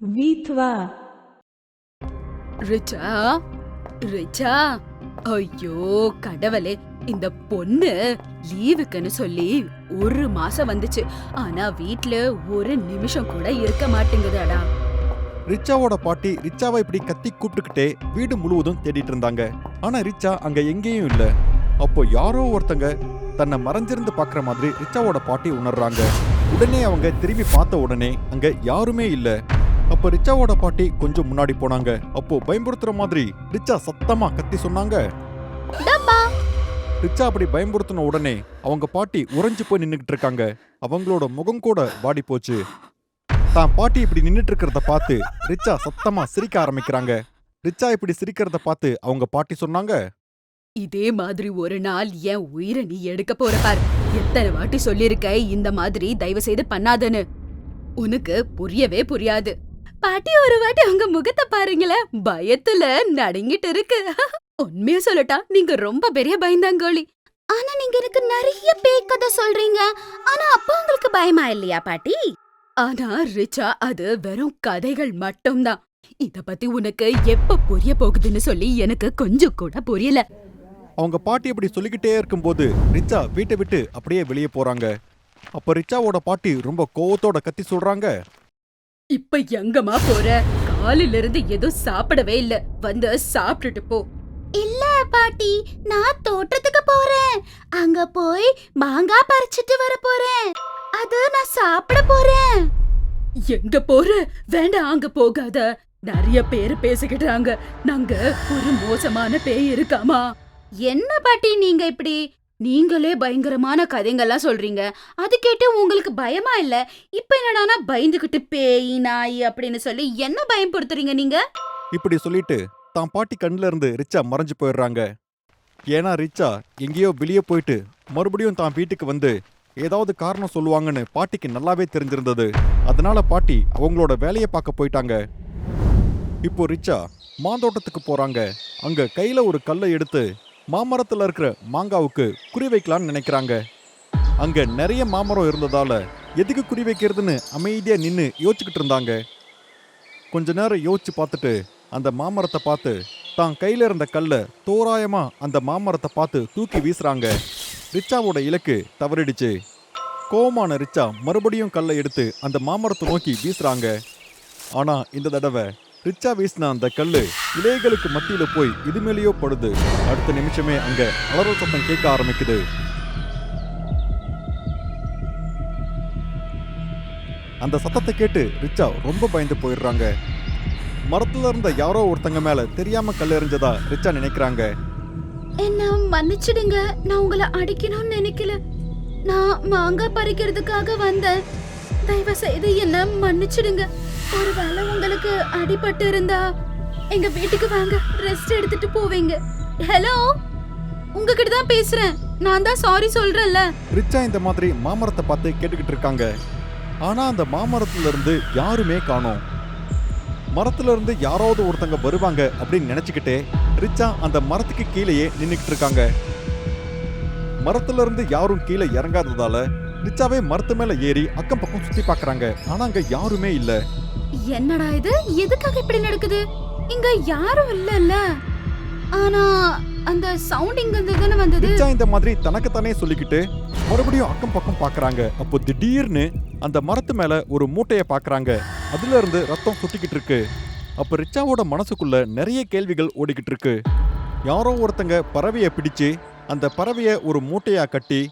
வீத்வா. ரிச்சா, ரிச்சா, ஐயோ கடவுளே, இந்த பொண்ணு லீவுக்குன்னு சொல்லி ஒரு மாசம் வந்துச்சு. ஆனா வீட்ல ஒரு நிமிஷம் கூட இருக்க மாட்டேங்குதாடா. ரிச்சாவோட பாட்டி ரிச்சாவை இப்படி கத்தி கூப்பிட்டுக்கிட்டே வீடு முழுவதும் தேடிட்டு இருந்தாங்க. ஆனா ரிச்சா அங்க எங்கேயும் இல்ல. அப்போ யாரோ ஒருத்தங்க தன்னை மறைஞ்சிருந்து பாக்குற மாதிரி ரிச்சாவோட பாட்டி உணர்றாங்க. உடனே அவங்க திரும்பி பார்த்த உடனே அங்க யாருமே இல்ல. அப்போ ரிச்சாவோட பாட்டி கொஞ்சம் முன்னாடி போனாங்க. அப்போ பயம்புறுத்துற மாதிரி ரிச்சா சத்தமா கத்தி சொன்னாங்க. ரிச்சா அப்படி பயம்புறுத்தின உடனே அவங்க பாட்டி உறைஞ்சு போய் நின்னுகிட்டு இருக்காங்க. அவங்களோட முகம் கூட வாடி போச்சு. தான் பாட்டி இப்படி நின்னுட்டு இருக்கிறத பார்த்து ரிச்சா சத்தமா சிரிக்க ஆரம்பிக்கிறாங்க. ரிச்சா இப்படி சிரிக்கிறத பார்த்து அவங்க பாட்டி சொன்னாங்க, இதே மாதிரி ஒரு நாள் என் உயிரை நீ எடுக்க போற பாரு. எத்தனை வாட்டி சொல்லிருக்க இந்த மாதிரி தயவு செய்து பண்ணாதன்னு. உனக்கு புரியவே புரியாது. பாட்டி ஒரு வாட்டி உங்க முகத்தை பாருங்களேன், பயத்துல நடுங்கிட்டு இருக்கு. உண்மையா சொல்லட்டா, நீங்க ரொம்ப பெரிய பயந்தாங்கோலி. ஆனா நீங்க எனக்கு நிறைய பேய் கதை சொல்றீங்க. ஆனா அப்ப உங்களுக்கு பயமா இல்லையா பாட்டி? ஆனா ரிச்சா, அது வெறும் கதைகள் மட்டும்தான். இத பத்தி உனக்கு எப்ப புரிய போகுதுன்னு சொல்லி எனக்கு கொஞ்சம் கூட புரியல. அவங்க பாட்டி இப்படி சொல்லிக்கிட்டே இருக்கும்போது ரிச்சா வீட்டை விட்டு அப்படியே வெளியே போறாங்க. அப்ப ரிச்சாவோட பாட்டி ரொம்ப கோவத்தோட கத்தி சொல்றாங்க, இப்ப எங்கம்மா போற? காலையில இருந்து எதுவும் சாப்பிடவே இல்ல, வந்து சாப்பிட்டுட்டு போ. இல்ல பாட்டி, நான் தோட்டத்துக்கு போறேன். அங்க போய் மாங்காய் பறிச்சிட்டு வர போறேன். அது நான் சாப்பிட போறேன். எங்க போற? வேண்டாம், அங்க போகாத. நிறைய பேரு பேசிக்கிட்டாங்க, நாங்க ஒரு மோசமான பேய் இருக்காமா. என்ன பாட்டி நீங்க இப்படி? நீங்களே பயங்கரமான கதைங்கெல்லாம் சொல்றீங்க. அது கேட்டு உங்களுக்கு பயமா இல்ல? இப்ப என்னடானா பயந்துகிட்டு பேய் நாய் அப்படின்னு சொல்லி என்ன பயம்படுத்துறீங்க நீங்க? இப்படி சொல்லிட்டு தான் பாட்டி கண்ணுல இருந்து ரிச்சா மறைஞ்சு போயிடுறாங்க. ஏன்னா ரிச்சா எங்கேயோ வெளியே போயிட்டு மறுபடியும் தான் வீட்டுக்கு வந்து ஏதாவது காரணம் சொல்லுவாங்கன்னு பாட்டிக்கு நல்லாவே தெரிஞ்சிருந்தது. அதனால பாட்டி அவங்களோட வேலையை பார்க்க போயிட்டாங்க. இப்போ ரிச்சா மாந்தோட்டத்துக்கு போறாங்க. அங்க கையில ஒரு கல்லை எடுத்து மாமரத்துல இருக்கிற மாங்காவுக்கு குறி வைக்கலான்னு நினைக்கிறாங்க. அங்க நிறைய மாமரம் இருந்ததால எதுக்கு குறி வைக்கிறதுன்னு அமைதியா நின்னு யோசிச்சுக்கிட்டு இருந்தாங்க. கொஞ்ச நேரம் யோசிச்சு பார்த்துட்டு அந்த மாமரத்தை பார்த்து தான் கையில இருந்த கல்லை தோராயமா அந்த மாமரத்தை பார்த்து தூக்கி வீசுறாங்க. ரிச்சாவோட இலக்கு தவறிடுச்சு. கோவமான ரிச்சா மறுபடியும் கல்லை எடுத்து அந்த மாமரத்தை நோக்கி வீசுறாங்க. ஆனா இந்த தடவை ரிச்சா வீசின அந்த கல்லு இலைகளுக்கு மத்தியில போய் இது மேலேயோ படுது. அடுத்த நிமிஷமே அங்க அலறல் சத்தம் கேட்க ஆரம்பிக்குது. அந்த சத்தத்தை கேட்டு ரிச்சா ரொம்ப பயந்து போயிடுறாங்க. மரத்துல இருந்த யாரோ ஒருத்தங்க மேல தெரியாம கல் எறிஞ்சதா ரிச்சா நினைக்கிறாங்க. என்ன மன்னிச்சிடுங்க, நான் உங்களை அடிக்கணும்னு நினைக்கல. நான் மாங்காய் பறிக்கிறதுக்காக வந்தேன். தயவு செய்து என்ன மன்னிச்சிடுங்க. ஒருவேளை உங்களுக்கு அடிபட்டு இருந்தா எங்க வீட்டுக்கு வாங்க, ரெஸ்ட் எடுத்துட்டு போவீங்க. ஹலோ, உங்ககிட்ட தான் பேசுறேன். நான் தான் சாரி சொல்றேன்ல. ரிச்சா இந்த மாதிரி மாமரத்தை பார்த்து கேட்டுக்கிட்டு இருக்காங்க. ஆனா அந்த மாமரத்துல இருந்து யாருமே காணோம். மரத்துல இருந்து யாராவது ஒருத்தங்க வருவாங்க அப்படின்னு நினைச்சுக்கிட்டே ரிச்சா அந்த மரத்துக்கு கீழேயே நின்னுக்கிட்டு இருக்காங்க. மரத்துல இருந்து யாரும் கீழே இறங்காததால ரிச்சாவே மரத்து மேல ஏறி அக்கம் பக்கம் சுத்தி பாக்குறாங்க. ஆனா அங்க யாருமே இல்ல. என்னடா இது? எதுக்காக இப்படி நடக்குது? இங்க யாரும் இல்லல்ல. ஆனா அந்த சவுண்ட் இங்க இருந்து தானே வந்தது. ரிச்சா இந்த மாதிரி தனக்குத்தானே சொல்லிக்கிட்டு மறுபடியும் அக்கம் பக்கம் பாக்குறாங்க. அப்போ திடீர்னு அந்த மரத்து மேல ஒரு மூட்டைய பாக்குறாங்க. அதுல இருந்து ரத்தம் சுத்திக்கிட்டு இருக்கு. அப்ப ரிச்சாவோட மனசுக்குள்ள நிறைய கேள்விகள் ஓடிக்கிட்டு இருக்கு. யாரோ ஒருத்தங்க பறவைய பிடிச்சு அந்த பறவைய ஒரு மூட்டையா கட்டி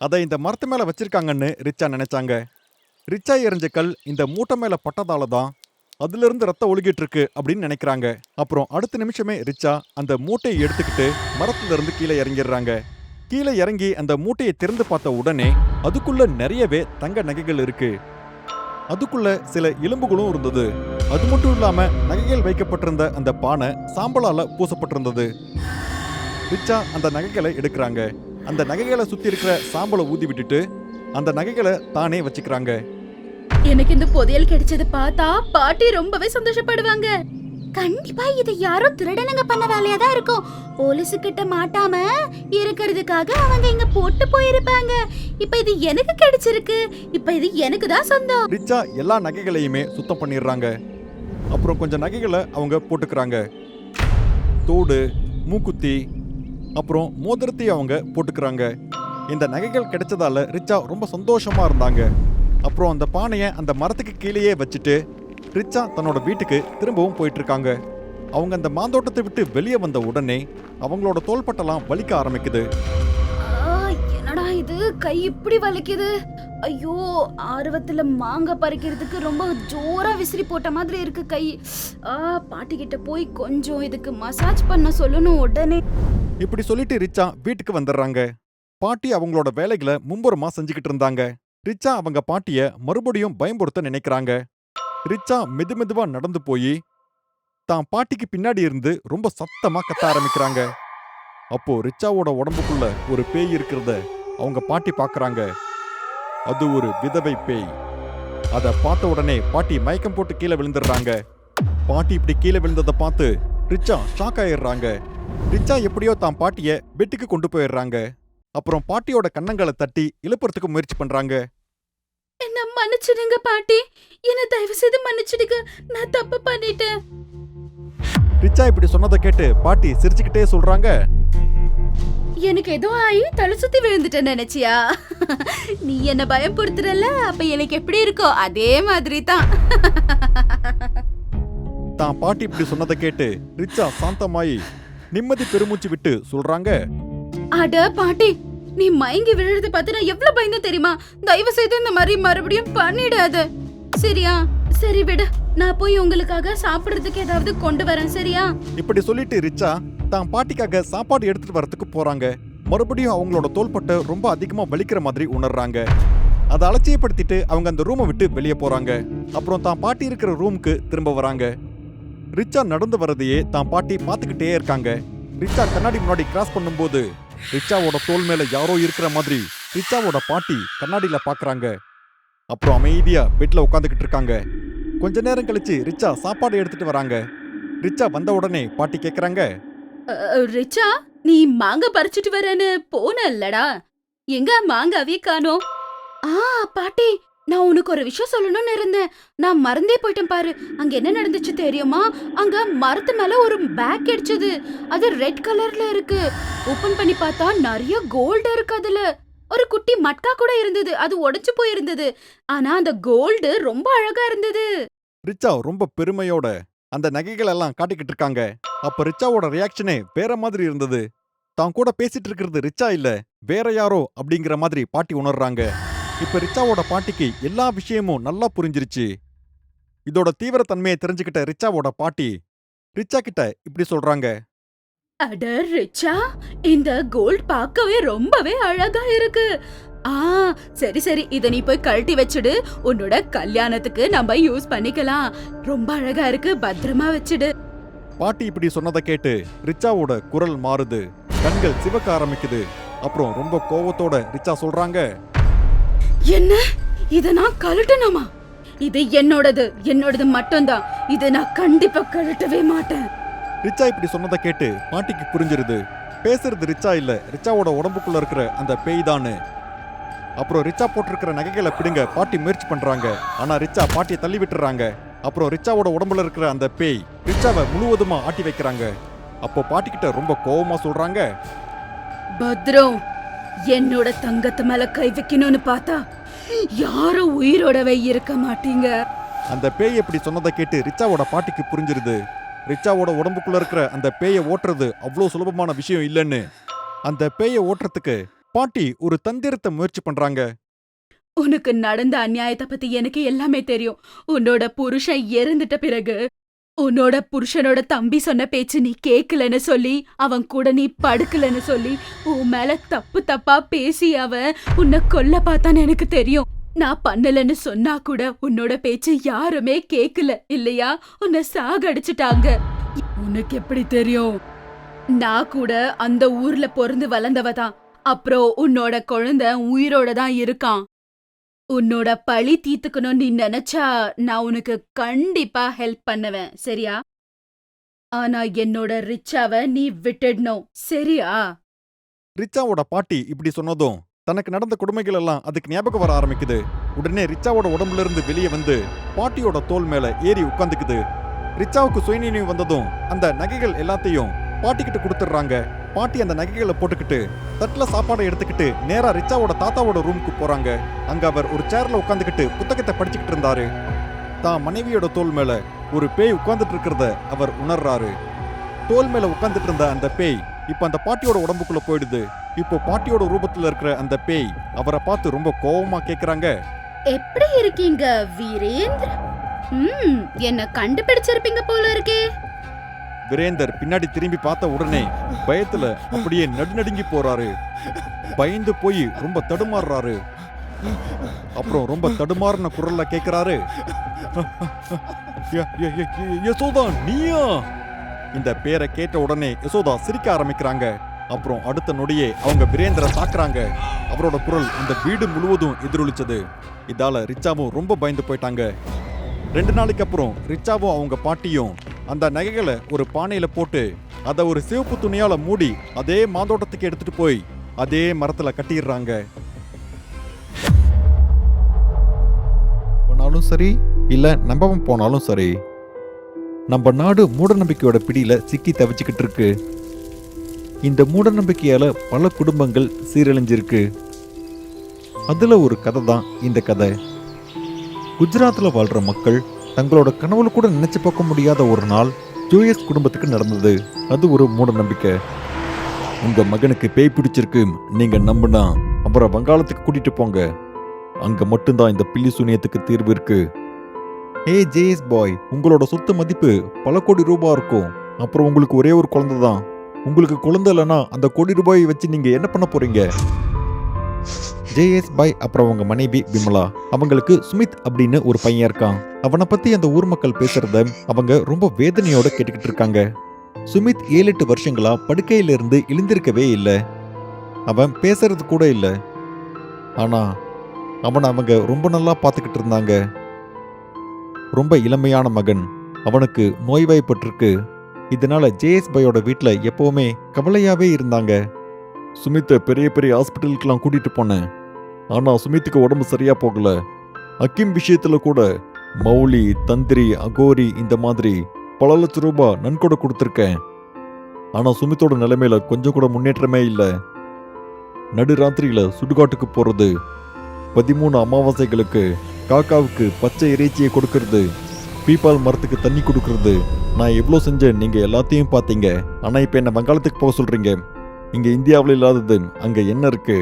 அதை இந்த மரத்து மேல வச்சிருக்காங்கன்னு ரிச்சா நினைச்சாங்க. ரிச்சா எறிஞ்ச கல் இந்த மூட்டை மேல பட்டதால தான் அதுல இருந்து ரத்தம் ஒழுகிட்டு இருக்கு அப்படின்னு நினைக்கிறாங்க. அப்புறம் அடுத்த நிமிஷமே ரிச்சா அந்த மூட்டையை எடுத்துக்கிட்டு மரத்துல இருந்து கீழே இறங்கிடுறாங்க. கீழே இறங்கி அந்த மூட்டையை திறந்து பார்த்த உடனே அதுக்குள்ள நிறையவே தங்க நகைகள் இருக்கு. அதுக்குள்ள சில எலும்புகளும் இருந்தது. அது மட்டும் இல்லாம நகைகள் வைக்கப்பட்டிருந்த அந்த பானை சாம்பலால பூசப்பட்டிருந்தது. ரிச்சா அந்த நகைகளை எடுக்கிறாங்க. அந்த நகைகளை சுத்தி இருக்கிற சாம்பலை ஊதி விட்டுட்டு அந்த நகைகளை தானே வச்சுக்கிறாங்க. எனக்கு இந்த புதையல் கிடைச்சது பார்த்தா பாட்டி ரொம்பவே சந்தோஷப்படுவாங்க. கண்டிப்பா இது யாரோ திருடனுங்க பண்ண வேலையா தான் இருக்கும். போலீஸ் கிட்ட மாட்டாம இருக்கிறதுக்காக அவங்க இங்க போட்டு போயிருப்பாங்க. இப்ப இது எனக்கு கிடைச்சிருக்கு. இப்ப இது எனக்கு தான் சொந்தம். ரிச்சா எல்லா நகைகளையுமே சுத்தம் பண்ணிடுறாங்க. அப்புறம் கொஞ்சம் நகைகளை அவங்க போட்டுக்கிறாங்க. தோடு, மூக்குத்தி, அப்புறம் மோதிரத்தையும் அவங்க போட்டுக்கிறாங்க. இந்த நகைகள் கிடைச்சதால ரிச்சா ரொம்ப சந்தோஷமா இருந்தாங்க. அப்புறம் அந்த பானையை அந்த மரத்துக்கு கீழேயே வச்சுட்டு ரிச்சா தன்னோட வீட்டுக்கு திரும்பவும் போயிட்டு இருக்காங்க. அவங்க அந்த மாந்தோட்டத்தை விட்டு வெளியே வந்த உடனே அவங்களோட தோள்பட்டெல்லாம் வலிக்க ஆரம்பிக்குது. என்னடா இது, கை இப்படி வலிக்குது. ஐயோ, ஆர்வத்துல மாங்காய் பறிக்கிறதுக்கு ரொம்ப ஜோரா விசிறி போட்ட மாதிரி இருக்கு கை. பாட்டி கிட்ட போய் கொஞ்சம் இதுக்கு மசாஜ் பண்ண சொல்லணும் உடனே. இப்படி சொல்லிட்டு ரிச்சா வீட்டுக்கு வந்துடுறாங்க. பாட்டி அவங்களோட வேலைகளை மும்புறமா செஞ்சுக்கிட்டு இருந்தாங்க. ரிச்சா அவங்க பாட்டிய மறுபடியும் பயம்படுத்த நினைக்கிறாங்க. ரிச்சா மெதுவா நடந்து போய் தான் பாட்டிக்கு பின்னாடி இருந்து ரொம்ப சத்தமா கத்த ஆரம்பிக்கிறாங்க. அப்போ ரிச்சாவோட உடம்புக்குள்ள ஒரு பேய் இருக்கிறத அவங்க பாட்டி பாக்குறாங்க. அது ஒரு விதவை பேய். அத பார்த்த உடனே பாட்டி மயக்கம் போட்டு கீழே விழுந்துடுறாங்க. பாட்டி இப்படி கீழே விழுந்ததை பார்த்து ரிச்சா ஷாக் ஆயிடுறாங்க. ரிச்சா எப்படியோ தான் பாட்டிய பெட்டுக்கு கொண்டு போயிடுறாங்க. அப்புறம் பாட்டியோட கன்னங்களை தட்டி எழுப்புறதுக்கு முயற்சி பண்றாங்க. என்ன மன்னிச்சிடுங்க பாட்டி, என்ன தயவு செய்து மன்னிச்சிடுங்க, நான் தப்பு பண்ணிட்டேன். ரிச்சா இப்படி சொன்னதை கேட்டு பாட்டி சிரிச்சுக்கிட்டே சொல்றாங்க, எனக்கு ஏதோ ஆயி தலை சுத்தி விழுந்துட்டேன் நினைச்சியா? நீ என்ன பயப்படுத்துறல, அப்ப எனக்கு எப்படி இருக்கோ அதே மாதிரி தான். தான் பாட்டி இப்படி சொன்னதை கேட்டு ரிச்சா சாந்தமாயி நிம்மதி பெருமூச்சு விட்டு சொல்றாங்க, அட பாட்டி, நீ மயங்கி விழுறத பார்த்து நான் எவ்வளவு பயந்தேன் தெரியுமா? தயவு செய்து இந்த மாதிரி மறுபடியும் பண்ணிடாத, சரியா? சரி விடு, நான் போய் உங்களுக்காக சாப்பிடுறதுக்கு ஏதாவது கொண்டு வரேன், சரியா? இப்படி சொல்லிட்டு ரிச்சா தான் பாட்டிக்காக சாப்பாடு எடுத்துட்டு வரதுக்கு போறாங்க. மறுபடியும் அவங்களோட தோள்பட்டை ரொம்ப அதிகமா வலிக்கிற மாதிரி உணர்றாங்க. அதை அலட்சியப்படுத்திட்டு அவங்க அந்த ரூமை விட்டு வெளியே போறாங்க. அப்புறம் தான் பாட்டி இருக்கிற ரூமுக்கு திரும்ப வராங்க. ரிச்சா நடந்து வரதையே தான் பாட்டி பார்த்துக்கிட்டே இருக்காங்க. ரிச்சா கண்ணாடி முன்னாடி கிராஸ் பண்ணும்போது ரிச்சாவோட தோல் மேல யாரோ இருக்கிற மாதிரி ரிச்சாவோட பாட்டி கண்ணாடியில பாக்குறாங்க. அப்புறம் அமைதியா பெட்ல உட்காந்துக்கிட்டு இருக்காங்க. கொஞ்ச நேரம் கழிச்சு ரிச்சா சாப்பாடு எடுத்துட்டு வராங்க. ரிச்சா வந்த உடனே பாட்டி கேக்குறாங்க, ரிச்சா, நீ மாங்காய் பறிச்சிட்டு வரேன்னு போனல்லடா, எங்க மாங்காவே காணோம்? பாட்டி, நான் உனக்கு ஒரு விஷயம் சொல்லணும்னு இருந்தேன், நான் மறந்தே போயிட்டேன் பாரு. அங்க என்ன நடந்துச்சு தெரியுமா? அங்க மரத்து மேல ஒரு பேக் கிடைச்சது. அது ரெட் கலர்ல இருக்கு. ஓபன் பண்ணி பார்த்தா நிறைய கோல்டு இருக்கு. அதுல ஒரு குட்டி மட்கா கூட இருந்தது. அது உடைச்சு போயிருந்தது. ஆனா அந்த கோல்டு ரொம்ப அழகா இருந்தது. ரிச்சா ரொம்ப பெருமையோட அந்த நகைகள் எல்லாம் காட்டிக்கிட்டு இருக்காங்க. அப்ப ரிச்சாவோட ரியாக்ஷனே வேற மாதிரி இருந்தது. தான் கூட பேசிட்டு இருக்கிறது ரிச்சா இல்ல, வேற யாரோ அப்படிங்கிற மாதிரி பாட்டி உணர்றாங்க. இப்ப ரிச்சாவோட பாட்டிக்கு எல்லா விஷயமும் நல்லா புரிஞ்சிருச்சு. இதோட தீவிரத்தன்மையை தெரிஞ்சுக்கிட்ட ரிச்சாவோட பாட்டி ரிச்சா கிட்ட இப்படி சொல்றாங்க, அட ரிச்சா, இந்த கோல்ட் பார்க்கவே ரொம்பவே அழகா இருக்கு. சரி சரி, இத நீ போய் கழட்டி வச்சுடு. உன்னோட கல்யாணத்துக்கு நம்ம யூஸ் பண்ணிக்கலாம். ரொம்ப அழகா இருக்கு, பத்திரமா வச்சுடு. பாட்டி இப்படி சொன்னதை கேட்டு ரிச்சாவோட குரல் மாறுது, கண்கள் சிவக்க ஆரம்பிக்குது. அப்புறம் ரொம்ப கோவத்தோட ரிச்சா சொல்றாங்க, என்ன, இத நான் கழட்டணுமா? இது என்னோடது மட்டும்தான். இத நான் கண்டிப்பா கழட்டவே மாட்டேன். ரிச்சா இப்படி சொன்னதை கேட்டு பாட்டிக்கு புரிஞ்சிருது, பேசுறது ரிச்சா இல்ல, ரிச்சாவோட உடம்புக்குள்ள இருக்கிற அந்த பேய் தானு. அப்புறம் ரிச்சா போட்டிருக்கிற நகைகளை பிடுங்க பாட்டி முயற்சி பண்றாங்க. ஆனா ரிச்சா பாட்டியை தள்ளி விட்டுறாங்க. அப்புறம் ரிச்சாவோட உடம்புல இருக்கிற அந்த பேய் ரிச்சாவை முழுவதுமா ஆட்டி வைக்கிறாங்க. அப்போ பாட்டி கிட்ட ரொம்ப கோவமா சொல்றாங்க, பத்ரம், என்னோட தங்கத்து மேல கை வைக்கணும்னு பார்த்தா யாரும் உயிரோடவே இருக்க மாட்டீங்க. அந்த பேய் எப்படி சொன்னதை கேட்டு ரிச்சாவோட பாட்டிக்கு புரிஞ்சிருது, ரிச்சாவோட உடம்புக்குள்ள இருக்கிற அந்த பேயை ஓட்டுறது அவ்வளோ சுலபமான விஷயம் இல்லைன்னு. அந்த பேயை ஓட்டுறதுக்கு பாட்டி ஒரு தந்திரத்தை முயற்சி பண்றாங்க. உனக்கு நடந்த அநியாயத்தை பத்தி எனக்கு எல்லாமே தெரியும். உன்னோட புருஷன் இறந்துட்ட பிறகு உன்னோட புருஷனோட தம்பி சொன்ன பேச்சு நீ கேக்கலன்னு சொல்லி, அவன் கூட நீ படுக்கலன்னு சொல்லி, உன் மேல தப்பு தப்பா பேசி அவன் உன்னை கொல்ல பார்த்தான்னு எனக்கு தெரியும். நான் பண்ணலன்னு சொன்னா கூட உன்னோட பேச்சு யாருமே கேக்கல இல்லையா? உன்னை சாகடிச்சுட்டாங்க. உனக்கு எப்படி தெரியும்? நான் கூட அந்த ஊர்ல பொறந்து வளர்ந்தவதான். அப்புறம் உன்னோட குழந்தை உயிரோட தான் இருக்கான். உன்னோட பழி தீர்த்துக்கணும் நீ நினைச்சா நான் உனக்கு கண்டிப்பா ஹெல்ப் பண்ணுவேன், சரியா? ஆனா என்னோட ரிச்சாவை நீ விட்டுடணும், சரியா? ரிச்சாவோட பாட்டி இப்படி சொன்னதும் தனக்கு நடந்த கொடுமைகள் எல்லாம் அதுக்கு ஞாபகம் வர ஆரம்பிக்குது. உடனே ரிச்சாவோட உடம்புல இருந்து வெளியே வந்து பாட்டியோட தோல் மேல ஏறி உட்காந்துக்குது. ரிச்சாவுக்கு சுயநினைவு வந்ததும் அந்த நகைகள் எல்லாத்தையும் பாட்டிக்கிட்ட கொடுத்துடுறாங்க. பாட்டி அந்த நகைகளை போட்டுக்கிட்டு தட்டுல சாப்பாடை எடுத்துக்கிட்டு நேரா ரிச்சாவோட தாத்தாவோட ரூமுக்கு போறாங்க. அங்க அவர் ஒரு சேர்ல உட்காந்துக்கிட்டு புத்தகத்தை படிச்சுக்கிட்டு இருந்தாரு. தான் மனைவியோட தோள் மேல ஒரு பேய் உட்கார்ந்துட்டு இருக்கிறத அவர் உணர்றாரு. தோள் மேல உட்கார்ந்துட்டு இருந்த அந்த பேய் இப்ப அந்த பாட்டியோட உடம்புக்குள்ள போயிடுது. இப்போ பாட்டியோட ரூபத்துல இருக்கிற அந்த பேய் அவரை பார்த்து ரொம்ப கோவமா கேக்குறாங்க. எப்படி இருக்கீங்க வீரேந்திர? என்ன கண்டுபிடிச்சிருப்பீங்க போல இருக்கே. வீரேந்தர் பின்னாடி திரும்பி பார்த்த உடனே பயத்துல அப்படியே நடுநடுங்கி போறாரு. பயந்து போய் ரொம்ப தடுமாறுறாரு. அப்புறம் ரொம்ப தடுமாறின குரல்ல கேக்குறாரு, யசோதா நீயா? இந்த பேரை கேட்ட உடனே யசோதா சிரிக்க ஆரம்பிக்கிறாங்க. அப்புறம் அடுத்த நொடியே அவங்க வீரேந்திர தாக்குறாங்க. அவரோட குரல் அந்த வீடு முழுவதும் எதிரொலிச்சது. இதால ரிச்சாவும் ரொம்ப பயந்து போயிட்டாங்க. 2 நாளைக்கு அப்புறம் ரிச்சாவும் அவங்க பாட்டியும் அந்த நகைகளை ஒரு பானையில போட்டு அதை ஒரு சிவப்பு துணியால மூடி அதே மாந்தோட்டத்துக்கு எடுத்துட்டு போய் அதே மரத்துல கட்டிடுறாங்க. போனாலும் சரி இல்ல நம்பாம போனாலும் சரி, நம்ம நாடு மூடநம்பிக்கையோட பிடியில சிக்கி தவிச்சுக்கிட்டு இருக்கு. இந்த மூடநம்பிக்கையால பல குடும்பங்கள் சீரழிஞ்சிருக்கு. அதுல ஒரு கதை தான் இந்த கதை. குஜராத்ல வாழ்ற மக்கள் தங்களோட கனவுல கூட நினைச்சு பார்க்க முடியாத ஒரு நாள் ஜோயஸ் குடும்பத்துக்கு நடந்தது. அது ஒரு மூட நம்பிக்கை. உங்க மகனுக்கு பேய் பிடிச்சிருக்கு, நீங்க நம்புனா அவரை வங்காளத்துக்கு கூட்டிட்டு போங்க, அங்க மட்டும்தான் இந்த பில்லி சூனியத்துக்கு தீர்வு இருக்கு. ஜேஎஸ் பாய், உங்களோட சொத்து மதிப்பு பல கோடி ரூபாய் இருக்கும். அப்புறம் உங்களுக்கு ஒரே ஒரு குழந்தை தான். உங்களுக்கு குழந்தை இல்லைன்னா அந்த கோடி ரூபாயை வச்சு நீங்க என்ன பண்ண போறீங்க? ஜேஎஸ் பாய் அப்புறம் அவங்க மனைவி விமலா, அவங்களுக்கு சுமித் அப்படின்னு ஒரு பையன் இருக்கான். அவனை பத்தி அந்த ஊர் மக்கள் பேசுறத அவங்க ரொம்ப வேதனையோட கேட்டுக்கிட்டு இருக்காங்க. சுமித் 7-8 வருஷங்களா படுக்கையில இருந்து எழுந்திருக்கவே இல்லை. அவன் பேசுறது கூட இல்லை. ஆனா அவனை அவங்க ரொம்ப நல்லா பார்த்துக்கிட்டு இருந்தாங்க. ரொம்ப இளமையான மகன். அவனுக்கு நோய்வாய்ப்பட்டிருக்கு. இதனால ஜேஎஸ் பாயோட வீட்டுல எப்பவுமே கவலையாவே இருந்தாங்க. சுமித்தை பெரிய பெரிய ஹாஸ்பிட்டலுக்கெல்லாம் கூட்டிட்டு போனேன். ஆனா சுமித்துக்கு உடம்பு சரியா போகல. அக்கிம் விஷயத்துல கூட மௌலி, தந்திரி, அகோரி இந்த மாதிரி பல லட்சம் ரூபாய் நன்கொடை கொடுத்துருக்கேன். ஆனா சுமித்தோட நிலைமையில கொஞ்சம் கூட முன்னேற்றமே இல்லை. நடுராத்திரியில சுடுகாட்டுக்கு போறது, 13 அமாவாசைகளுக்கு காக்காவுக்கு பச்சை இறைச்சியை கொடுக்கறது, பீப்பால் மரத்துக்கு தண்ணி கொடுக்கறது, நான் எவ்வளோ செஞ்சேன் நீங்க எல்லாத்தையும் பார்த்தீங்க. ஆனா இப்ப என்ன வங்காளத்துக்கு போக சொல்றீங்க. இங்க இந்தியாவில் இல்லாதது அங்க என்ன இருக்கு?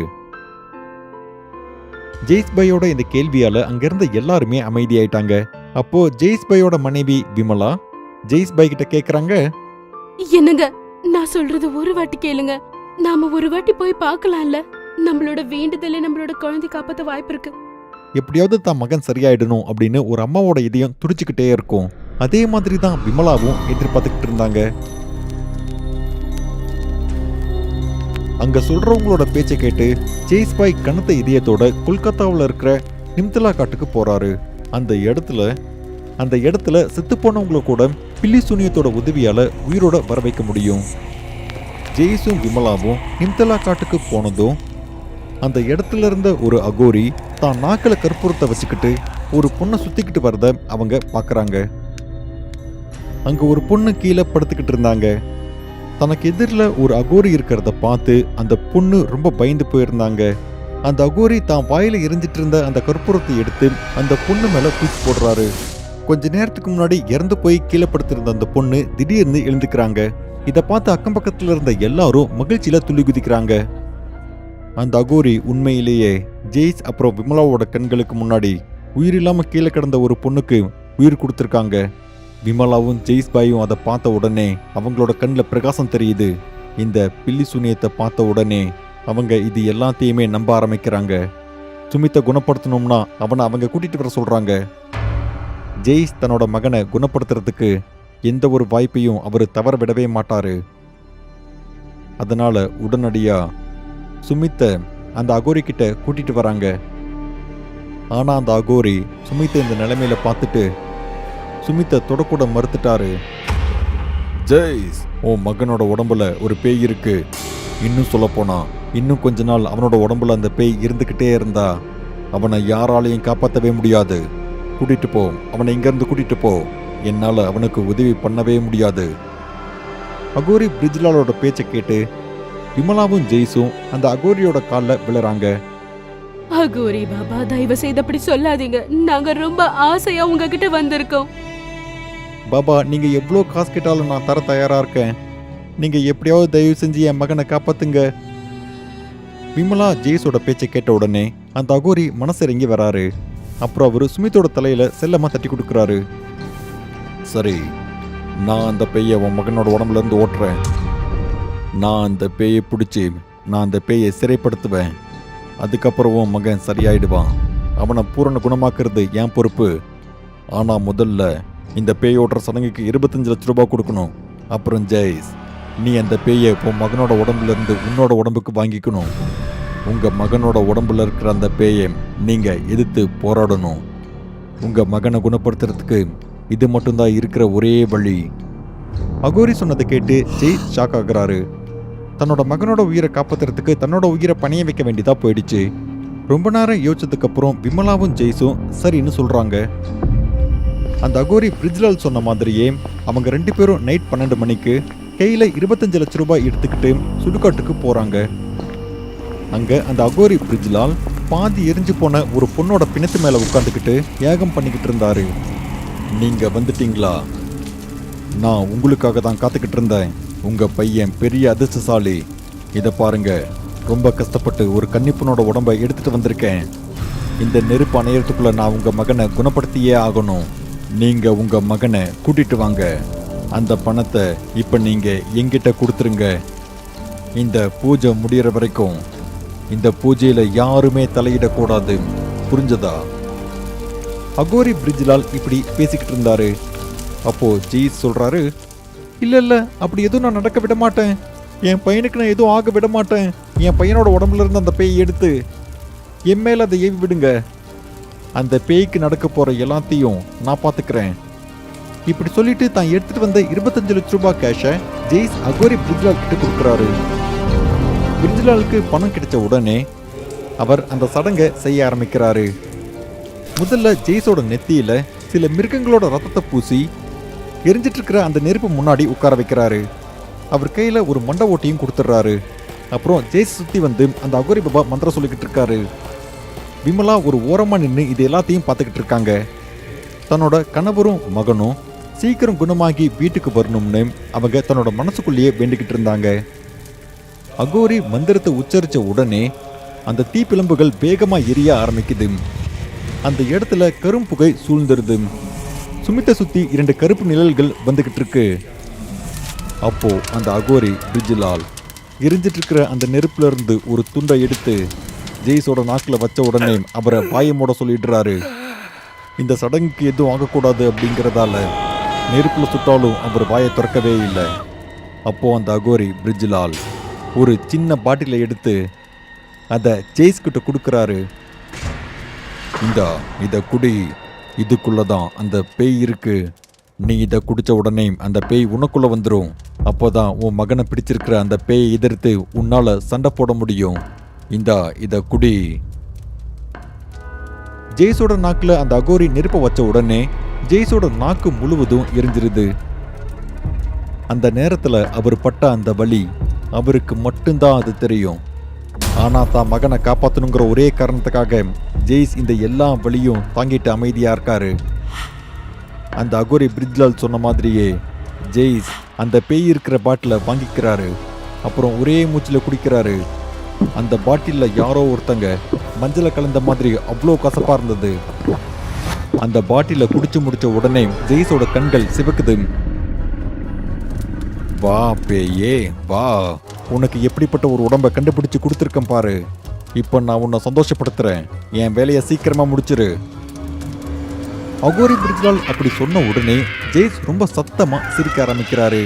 ஜெய்ஸ் பாயோட இந்த கேள்வியால அங்கிருந்த எல்லாருமே அமைதியாயிட்டாங்க. அப்போ ஜெய்ஸ் பாயோட மனைவி விமலா ஜெய்ஸ் பாய் கிட்ட கேக்குறாங்க, என்னங்க, நான் சொல்றது ஒரு வாட்டி கேளுங்க. நாம ஒரு வாட்டி போய் பார்க்கலாம்ல. நம்மளோட வேண்டுதலே நம்மளோட குழந்தை காப்பாத்த வாய்ப்பு இருக்கு. எப்படியாவது தான் மகன் சரியாயிடணும் அப்படின்னு ஒரு அம்மாவோட இதயம் துடிச்சுக்கிட்டே இருக்கும். அதே மாதிரி தான் விமலாவும் எதிர்பார்த்துக்கிட்டு இருந்தாங்க. அங்க சொல்றவங்களோட பேச்சை கேட்டு ஜெய்ஸ் பாய் கனத்த இதயத்தோட கொல்கத்தாவில் இருக்கிற நிம்தலா காட்டுக்கு போறாரு. அந்த இடத்துல செத்து போனவங்கள கூட பில்லி சூனியத்தோட உதவியால உயிரோட வர வைக்க முடியும். ஜெய்ஸும் விமலாவும் நிம்தலா காட்டுக்கு போனதும் அந்த இடத்துல இருந்த ஒரு அகோரி தான் நாக்கில கற்பூரத்தை வச்சுக்கிட்டு ஒரு பொண்ணை சுத்திக்கிட்டு வரத அவங்க பாக்குறாங்க. அங்க ஒரு பொண்ணு கீழே படுத்துக்கிட்டு இருந்தாங்க. தனக்கு எதிரில் ஒரு அகோரி இருக்கிறத பார்த்து அந்த பொண்ணு ரொம்ப பயந்து போயிருந்தாங்க. அந்த அகோரி தான் வாயில எரிஞ்சிட்டு இருந்த அந்த கற்பூரத்தை எடுத்து அந்த பொண்ணு மேல தூக்கி போடுறாரு. கொஞ்ச நேரத்துக்கு முன்னாடி இறந்து போய் கீழே படுத்திருந்த அந்த பொண்ணு திடீர்னு எழுந்துக்கிறாங்க. இதை பார்த்து அக்கம் பக்கத்துல இருந்த எல்லாரும் மகிழ்ச்சியில துள்ளி குதிக்கிறாங்க. அந்த அகோரி உண்மையிலேயே ஜெய்ஸ் அப்புறம் விமலாவோட கண்களுக்கு முன்னாடி உயிரில்லாம கீழே கிடந்த ஒரு பொண்ணுக்கு உயிர் கொடுத்துருக்காங்க. விமலாவும் ஜெய்ஸ் பாயும் அதை பார்த்த உடனே அவங்களோட கண்ணில் பிரகாசம் தெரியுது. இந்த பில்லி சூனியத்தை பார்த்த உடனே அவங்க இது எல்லாத்தையுமே நம்ப ஆரம்பிக்கிறாங்க. சுமித்தை குணப்படுத்தணும்னா அவனை அவங்க கூட்டிட்டு வர சொல்றாங்க. ஜெய்ஸ் தன்னோட மகனை குணப்படுத்துறதுக்கு எந்த ஒரு வாய்ப்பையும் அவர் தவற விடவே மாட்டாரு. அதனால உடனடியா சுமித்தை அந்த அகோரி கிட்ட கூட்டிட்டு வராங்க. ஆனா அந்த அகோரி சுமித்தை இந்த நிலைமையில பார்த்துட்டு சுமித்தை தொடக்கூட மறுத்துட்டாரு. ஜெய்ஸ், உன் மகனோட உடம்புல ஒரு பேய் இருக்கு. இன்னும் சொல்ல போனா இன்னும் கொஞ்ச நாள் அவனோட உடம்புல அந்த பேய் இருந்துகிட்டே இருந்தா அவனை யாராலையும் காப்பாற்றவே முடியாது. கூட்டிட்டு போ, அவனை இங்கிருந்து கூட்டிட்டு போ. என்னால அவனுக்கு உதவி பண்ணவே முடியாது. அகோரி பிரிஜ்லாலோட பேச்சை கேட்டு விமலாவும் ஜெய்ஸும் அந்த அகோரியோட கால்ல விழுறாங்க. அகோரி பாபா, தயவு செய்து அப்படி சொல்லாதீங்க. நாங்க ரொம்ப ஆசையா உங்ககிட்ட வந்திருக்கோம். பாபா, நீங்க எவ்வளோ காசு கேட்டாலும் நான் தர தயாரா இருக்கேன். நீங்க எப்படியாவது தயவு செஞ்சு என் மகனை காப்பாத்துங்க. விமலா ஜெய்ஸோட பேச்சை கேட்ட உடனே அந்த அகோரி மனசிறங்கி வராரு. அப்புறம் அவரு சுமித்தோட தலையில செல்லமா தட்டி கொடுக்குறாரு. சரி, நான் அந்த பேயை உன் மகனோட உடம்புல இருந்து ஓட்டுறேன். நான் அந்த பேயை பிடிச்சி நான் அந்த பேயை சிறைப்படுத்துவேன். அதுக்கப்புறம் உன் மகன் சரியாயிடுவான். அவனை பூரண குணமாக்குறது என் பொறுப்பு. ஆனா முதல்ல இந்த பேய் ஓட்டுற சடங்குக்கு 25 லட்சம் ரூபாய் கொடுக்கணும். அப்புறம் ஜெய்ஸ், நீ அந்த பேயை உன் மகனோட உடம்புல இருந்து உன்னோட உடம்புக்கு வாங்கிக்கணும். உங்க மகனோட உடம்புல இருக்கிற அந்த பேயை நீங்க எதிர்த்து போராடணும். உங்க மகனை குணப்படுத்துறதுக்கு இது மட்டும்தான் இருக்கிற ஒரே வழி. அகோரி சொன்னதை கேட்டு ஜெய்ஸ் ஷாக் ஆகுறாரு. தன்னோட மகனோட உயிரை காப்பாத்துறதுக்கு தன்னோட உயிரை பணிய வைக்க வேண்டியதா போயிடுச்சு. ரொம்ப நேரம் யோசிச்சதுக்கு அப்புறம் விமலாவும் ஜெய்ஸும் சரின்னு சொல்றாங்க. அந்த அகோரி பிரிஜ்லால் சொன்ன மாதிரியே அவங்க 2 பேரும் நைட் 12 மணிக்கு கையில 25 லட்சம் ரூபாய் எடுத்துக்கிட்டு சுடுகாட்டுக்கு போறாங்க. அங்க அந்த அகோரி பிரிஜ்லால் பாதி எரிஞ்சு போன ஒரு பொண்ணோட பிணத்து மேல உட்காந்துக்கிட்டு யாகம் பண்ணிக்கிட்டு இருந்தாரு. நீங்க வந்துட்டீங்களா? நான் உங்களுக்காக தான் காத்துக்கிட்டு இருந்தேன். உங்க பையன் பெரிய அதிர்ஷ்டசாலி. இதை பாருங்க, ரொம்ப கஷ்டப்பட்டு ஒரு கன்னிப்பனோட உடம்பை எடுத்துட்டு வந்திருக்கேன். இந்த நெருப்பு அணையறதுக்குள்ள நான் உங்க மகனை குணப்படுத்தியே ஆகணும். நீங்க உங்க மகனை கூட்டிட்டு வாங்க. அந்த பணத்தை இப்ப நீங்க எங்கிட்ட கொடுத்துருங்க. இந்த பூஜை முடியற வரைக்கும் இந்த பூஜையில யாருமே தலையிடக்கூடாது. புரிஞ்சதா? அகோரி பிரிஜ்லால் இப்படி பேசிக்கிட்டு இருந்தாரு. அப்போ ஜெய்ஸ் சொல்றாரு, இல்ல அப்படி எதுவும் நான் நடக்க விட மாட்டேன். என் பையனுக்கு நான் எதுவும் ஆக விட மாட்டேன். என் பையனோட உடம்புல இருந்து அந்த பேய் எடுத்து என் மேல அதை ஏவி விடுங்க. அந்த பேய்க்கு நடக்க போற எல்லாத்தையும் நான் பாத்துக்கிறேன். இப்படி சொல்லிட்டு தான் எடுத்துட்டு வந்த 25 லட்சம் ரூபாய் கேஷை ஜெய்ஸ் அகோரி பிரிஜ்லால் கிட்ட கொடுக்குறாரு. பிரிஜ்லாலுக்கு பணம் கிடைச்ச உடனே அவர் அந்த சடங்கை செய்ய ஆரம்பிக்கிறாரு. முதல்ல ஜெய்ஸோட நெத்தியில சில மிருகங்களோட ரத்தத்தை பூசி எரிஞ்சிட்டு இருக்கிற அந்த நெருப்பு முன்னாடி உட்கார வைக்கிறாரு. அவர் கையில ஒரு மண்டை ஓட்டியும் கொடுத்துட்றாரு. அப்புறம் ஜெய்ஸ் சுத்தி வந்து அந்த அகோரி பாபா மந்திரம் சொல்லிக்கிட்டு இருக்காரு. விமலா ஒரு ஓரமா நின்று இது எல்லாத்தையும் பார்த்துக்கிட்டு இருக்காங்க. தன்னோட கணவரும் மகனும் சீக்கிரம் குணமாகி வீட்டுக்கு வரணும்னு அவங்க தன்னோட மனசுக்குள்ளேயே வேண்டிக்கிட்டு இருந்தாங்க. அகோரி மந்திரத்தை உச்சரிச்ச உடனே அந்த தீப்பிழம்புகள் வேகமா எரிய ஆரம்பிக்குது. அந்த இடத்துல கரும்புகை சூழ்ந்துருது. சுமித்தை சுத்தி 2 கருப்பு நிழல்கள் வந்துகிட்டு இருக்கு. அப்போ அந்த அகோரி பிரிஜ்லால் எரிஞ்சிட்டு இருக்கிற அந்த நெருப்புல இருந்து ஒரு துண்டை எடுத்து ஜெய்ஸோட நாக்கில் வச்ச உடனே அவரை பாயமோட சொல்லிடுறாரு. இந்த சடங்குக்கு எதுவும் ஆகக்கூடாது அப்படிங்கிறதால நெருப்புல சுட்டாலும் அவர் வாயை திறக்கவே இல்லை. அப்போ அந்த அகோரி பிரிஜ்லால் ஒரு சின்ன பாட்டிலை எடுத்து அதை ஜெய்ஸ் கிட்ட கொடுக்குறாரு. இத குடி, இதுக்குள்ளதான் அந்த பேய் இருக்கு. நீ இதை குடிச்ச உடனே அந்த பேய் உனக்குள்ள வந்துடும். அப்போதான் உன் மகனை பிடிச்சிருக்கிற அந்த பேயை எதிர்த்து உன்னால சண்டை போட முடியும். இத குடி. ஜெய்ஸோட நாக்குல அந்த அகோரி நெருப்ப வச்ச உடனே ஜெய்ஸோட நாக்கு முழுவதும் எரிஞ்சிருது. அந்த நேரத்துல அவர் பட்ட அந்த வலி அவருக்கு மட்டும்தான் அது தெரியும். ஆனா தான் மகனை காப்பாத்தணுங்கிற ஒரே காரணத்துக்காக ஜெய்ஸ் இந்த எல்லா வலியும் தாங்கிட்டு அமைதியா இருக்காரு. அந்த அகோரி பிரிஜ்லால் சொன்ன மாதிரியே ஜெய்ஸ் அந்த பேய் இருக்கிற பாட்டில வாங்கிக்கிறாரு. அப்புறம் ஒரே மூச்சுல குடிக்கிறாரு. அந்த பாட்டில்ல யாரோ ஒருத்தங்க மஞ்சளை கலந்த மாதிரி அவ்வளோ கசப்பா இருந்தது. அந்த பாட்டில குடிச்சு முடிச்ச உடனே ஜெய்ஸோட கண்கள் சிவக்குது. வா பேயே வா, உனக்கு எப்படிப்பட்ட ஒரு உடம்பை கண்டுபிடிச்சு கொடுத்துருக்கேன் பாரு. இப்போ நான் உன்னை சந்தோஷப்படுத்துறேன். என் வேலையை சீக்கிரமா முடிச்சிரு. அகோரி பிரிஜ்லால் அப்படி சொன்ன உடனே ஜெய்ஸ் ரொம்ப சத்தமா சிரிக்க ஆரம்பிக்கிறாரு.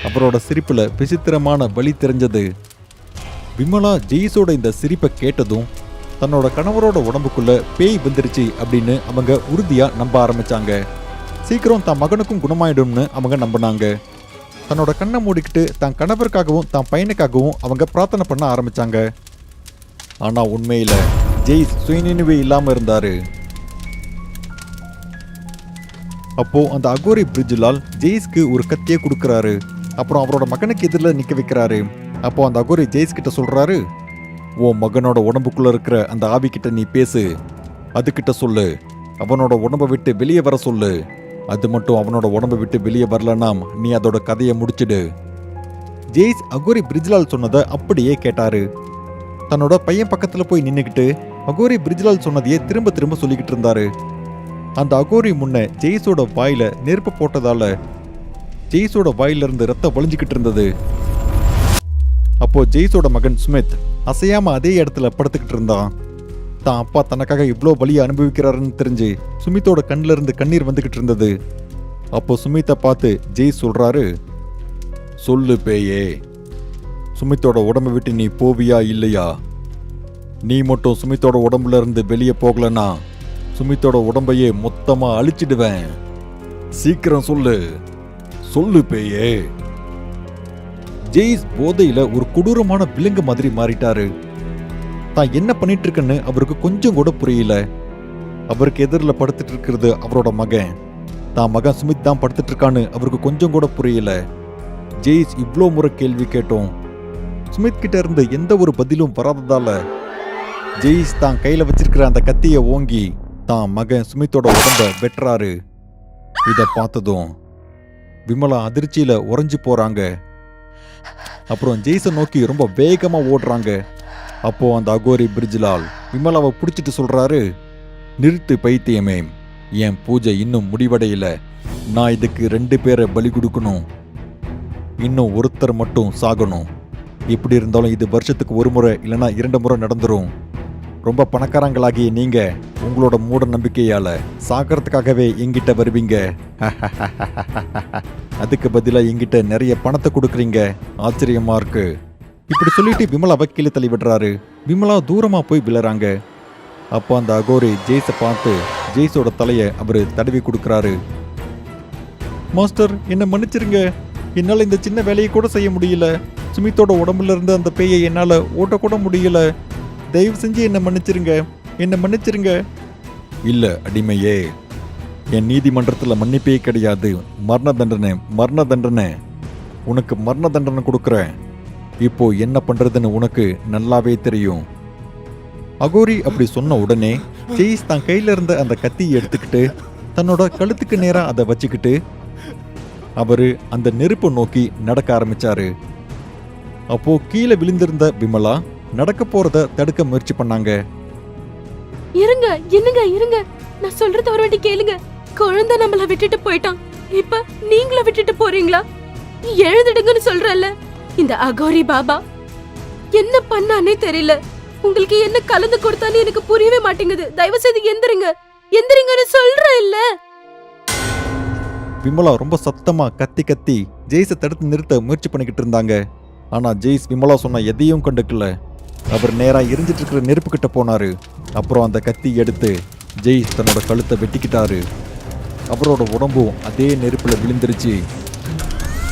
அவரோட சிரிப்புல விசித்திரமான வலி தெரிஞ்சது. விமலா ஜெய்ஸோட இந்த சிரிப்பை கேட்டதும் தன்னோட கணவரோட உடம்புக்குள்ள பேய் வந்துருச்சு அப்படின்னு அவங்க உறுதியா நம்ப ஆரம்பிச்சாங்க. சீக்கிரம் தான் மகனுக்கும் குணமாயிடும்னு அவங்க நம்பினாங்க. தன்னோட கண்ணை மூடிக்கிட்டு தான் கணவருக்காகவும் தான் பையனுக்காகவும் அவங்க பிரார்த்தனை பண்ண ஆரம்பிச்சாங்க. ஆனா உண்மையில ஜெய்ஸ் சுயநினைவே இல்லாம இருந்தாரு. அப்போ அந்த அகோரி பிரிட்ஜ்லால் ஜெய்ஸ்க்கு ஒரு கத்தியை கொடுக்கறாரு. அப்புறம் அவரோட மகனுக்கு எதிரில் நிக்க வைக்கிறாரு. அப்போ அந்த அகோரி ஜெய்ஸ் கிட்ட சொல்றாரு, உன் மகனோட உடம்புக்குள்ள இருக்கிற அந்த ஆவி கிட்ட நீ பேசு. அதுகிட்ட சொல்லு, அவனோட உடம்பை விட்டு வெளியே வர சொல்லு. அது மட்டும் அவனோட உடம்பை விட்டு வெளியே வரலனாம் நீ அதோட கதையை முடிச்சிடு. ஜெய்ஸ் அகோரி பிரிட்ஜ்லால் சொன்னதை அப்படியே கேட்டாரு. தன்னோட பையன் பக்கத்துல போய் நின்னுக்கிட்டு அகோரி பிரிட்ஜ்லால் சொன்னதையே திரும்ப திரும்ப சொல்லிக்கிட்டு இருந்தாரு. அந்த அகோரி முன்ன ஜெய்ஸோட வாயில நெருப்பு போட்டதால ஜெய்ஸோட வாயில இருந்து ரத்தம் வழிஞ்சுக்கிட்டு இருந்தது. அப்போ ஜெய்ஸோட மகன் ஸ்மித் அசையாம அதே இடத்துல படுத்துக்கிட்டு இருந்தான். தான் அப்பா தனக்காக இவ்வளோ வலியை அனுபவிக்கிறாருன்னு தெரிஞ்சு சுமித்தோட கண்ணில இருந்து கண்ணீர் வந்துகிட்டு இருந்தது. அப்போ சுமித்தை பார்த்து ஜெய்ஸ் சொல்றாரு, சொல்லு பேயே, சுமித்தோட உடம்பை விட்டு நீ போவியா இல்லையா? நீ மட்டும் சுமித்தோட உடம்புல இருந்து வெளியே போகலன்னா சுமித்தோட உடம்பையே மொத்தமா அழிச்சிடுவேன். சீக்கிரம் சொல்லு, சொல்லு பேயே. ஜெய்ஸ் போதையில ஒரு கொடூரமான விலங்கு மாதிரி மாறிட்டாரு. தான் என்ன பண்ணிட்டு இருக்குன்னு அவருக்கு கொஞ்சம் கூட புரியல. அவருக்கு எதிரில் படுத்துட்டு இருக்கிறது அவரோட மகன். தான் மகன் சுமித் தான் படுத்துட்டு இருக்கான்னு அவருக்கு கொஞ்சம் கூட புரியல. ஜெய்ஸ் இவ்வளோ முறை கேள்வி கேட்டோம் சுமித் கிட்ட இருந்து எந்த ஒரு பதிலும் வராததால ஜெய்ஸ் தான் கையில வச்சிருக்கிற அந்த கத்தியை ஓங்கி தான் மகன் சுமித்தோட உடம்ப வெட்டுறாரு. இத பார்த்ததும் விமலா அதிர்ச்சியில உறைஞ்சு போறாங்க. அப்புறம் ஜெய்ஸை நோக்கி ரொம்ப வேகமா ஓடுறாங்க. அப்போ அந்த அகோரி பிரிட்ஜ்லால் விமலாவை பிடிச்சிட்டு சொல்றாரு, நிறுத்து பைத்தியமே, என் பூஜை இன்னும் முடிவடையல. நான் இதுக்கு 2 பேரை பலி கொடுக்கணும். இன்னும் ஒருத்தர் மட்டும் சாகணும். எப்படி இருந்தாலும் இது வருஷத்துக்கு 1 முறை இல்லைன்னா 2 முறை நடந்துரும். ரொம்ப பணக்காரங்களாகிய நீங்க உங்களோட மூட நம்பிக்கையால சாகிறதுக்காகவே எங்கிட்ட வருவீங்க. அதுக்கு பதிலா எங்கிட்ட நிறைய பணத்தை கொடுக்குறீங்க. ஆச்சரியமா இருக்கு. இப்படி சொல்லிட்டு விமலாவை கீழே தள்ளி விடுறாரு. விமலா தூரமா போய் விழறாங்க. அப்போ அந்த அகோரி ஜெய்ஸை பார்த்து ஜெய்ஸோட தலையை அவரு தடவி கொடுக்கறாரு. மாஸ்டர், என்ன மன்னிச்சிருங்க. என்னால இந்த சின்ன வேலையை கூட செய்ய முடியல. சுமித்தோட உடம்புல இருந்து அந்த பேயை என்னால ஓட்டக்கூட முடியல. தயவு செஞ்சு என்ன மன்னிச்சிருங்க, என்ன மன்னிச்சிருங்க. இல்ல அடிமையே, என் நீதிமன்றத்துல மன்னிப்பே கிடையாது. மரண தண்டனை, மரண தண்டனை. உனக்கு மரண தண்டனை கொடுக்குறேன். இப்போ என்ன பண்றதுன்னு உனக்கு நல்லாவே தெரியும். அகோரி அப்படி சொன்ன உடனே ஜெய்ஸ் தான் கையில இருந்த அந்த கத்தியை எடுத்துக்கிட்டு தன்னோட கழுத்துக்கு நேரா அதை வச்சுக்கிட்டு அவரு அந்த நெருப்பை நோக்கி நடக்க ஆரம்பிச்சாரு. அப்போ கீழே விழுந்திருந்த விமலா நடக்க போறத தடுக்க முயற்சி பண்ணாங்க. இருங்க, என்னங்க இருங்க, நான் சொல்றது ஒரு வாட்டி கேளுங்க. குழந்தை நம்மள விட்டுட்டு போயிட்டான். இப்ப நீங்களும் விட்டுட்டு போறீங்களா? எழுந்துடுங்கன்னு சொல்றல்ல. இந்த அகோரி பாபா என்ன பண்ணானே தெரியல. உங்களுக்கு என்ன கலந்து கொடுத்தான்னு எனக்கு புரியவே மாட்டேங்குது. தயவு செய்து எந்திரிங்க, எந்திரிங்கன்னு சொல்றேன் இல்ல. விமலா ரொம்ப சத்தமா கத்தி கத்தி ஜெய்ஸை தடுத்து நிறுத்த முயற்சி பண்ணிக்கிட்டு இருந்தாங்க. ஆனா ஜெய்ஸ் விமலா சொன்ன எதையும் கண்டுக்கல. அவர் நேரா எரிஞ்சிட்டு இருக்கிற நெருப்பு கிட்ட போனாரு. அப்புறம் அந்த கத்தி எடுத்து ஜெய்ஸ் தன்னோட கழுத்தை வெட்டிக்கிட்டாரு. அவரோட உடம்பும் அதே நெருப்புல விழுந்துருச்சு.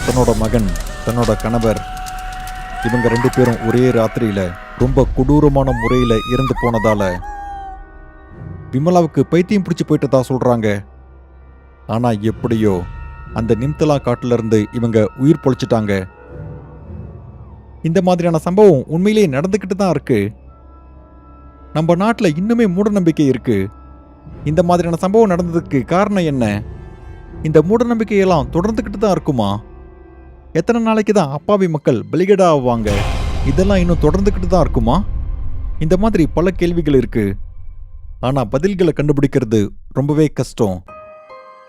தன்னோட மகன், தன்னோட கணவர், இவங்க 2 பேரும் ஒரே ராத்திரியில ரொம்ப கொடூரமான முறையில இறந்து போனதால விமலாவுக்கு பைத்தியம் பிடிச்சு போயிட்டதா சொல்றாங்க. ஆனா எப்படியோ அந்த நிம்தலா காட்டுல இருந்து இவங்க உயிர் பொழைச்சிட்டாங்க. இந்த மாதிரியான சம்பவம் உண்மையிலேயே நடந்துக்கிட்டு தான் இருக்கு. நம்ம நாட்டில் இன்னுமே மூட நம்பிக்கை இருக்கு. இந்த மாதிரியான சம்பவம் நடந்ததுக்கு காரணம் என்ன? இந்த மூட நம்பிக்கையெல்லாம் தொடர்ந்துக்கிட்டு தான் இருக்குமா? எத்தனை நாளைக்கு தான் அப்பாவி மக்கள் பலிகடா ஆவாங்க? இதெல்லாம் இன்னும் தொடர்ந்துக்கிட்டு தான் இருக்குமா? இந்த மாதிரி பல கேள்விகள் இருக்கு. ஆனா பதில்களை கண்டுபிடிக்கிறது ரொம்பவே கஷ்டம்.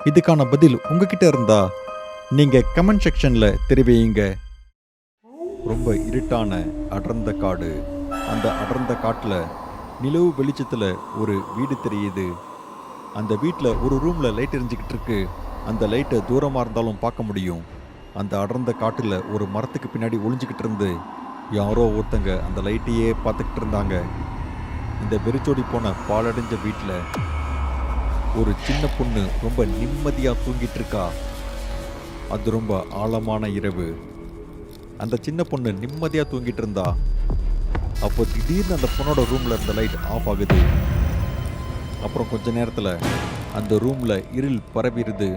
இதுக்கான பதில் உங்ககிட்ட இருந்தா நீங்க கமெண்ட் செக்ஷன்ல தெரிவிங்க. ரொம்ப இருட்டான அடர்ந்த காடு. அந்த அடர்ந்த காட்டுல நிலவு வெளிச்சத்துல ஒரு வீடு தெரியுது. அந்த வீட்டில் ஒரு ரூம்ல லைட் எரிஞ்சுக்கிட்டு இருக்கு. அந்த லைட்டை தூரமா இருந்தாலும் பார்க்க முடியும். அந்த அடர்ந்த காட்டுல ஒரு மரத்துக்கு பின்னாடி ஒளிஞ்சுக்கிட்டு இருந்து யாரோ ஒருத்தங்க அந்த லைட்டையே பார்த்துக்கிட்டு இருந்தாங்க. இந்த வெறிச்சோடி போன பாலடைஞ்ச வீட்டில் ஒரு சின்ன பொண்ணு ரொம்ப நிம்மதியா தூங்கிட்டு இருக்கா. அது ரொம்ப ஆழமான இரவு. அந்த சின்ன பொண்ணு நிம்மதியா தூங்கிட்டு இருந்தா. அப்போ திடீர்னு அந்த பொண்ணோட ரூம்ல இருந்த லைட் ஆஃப் ஆகுது. அப்புறம் கொஞ்ச நேரத்துல அந்த ரூம்ல இருள் பரவிடுது.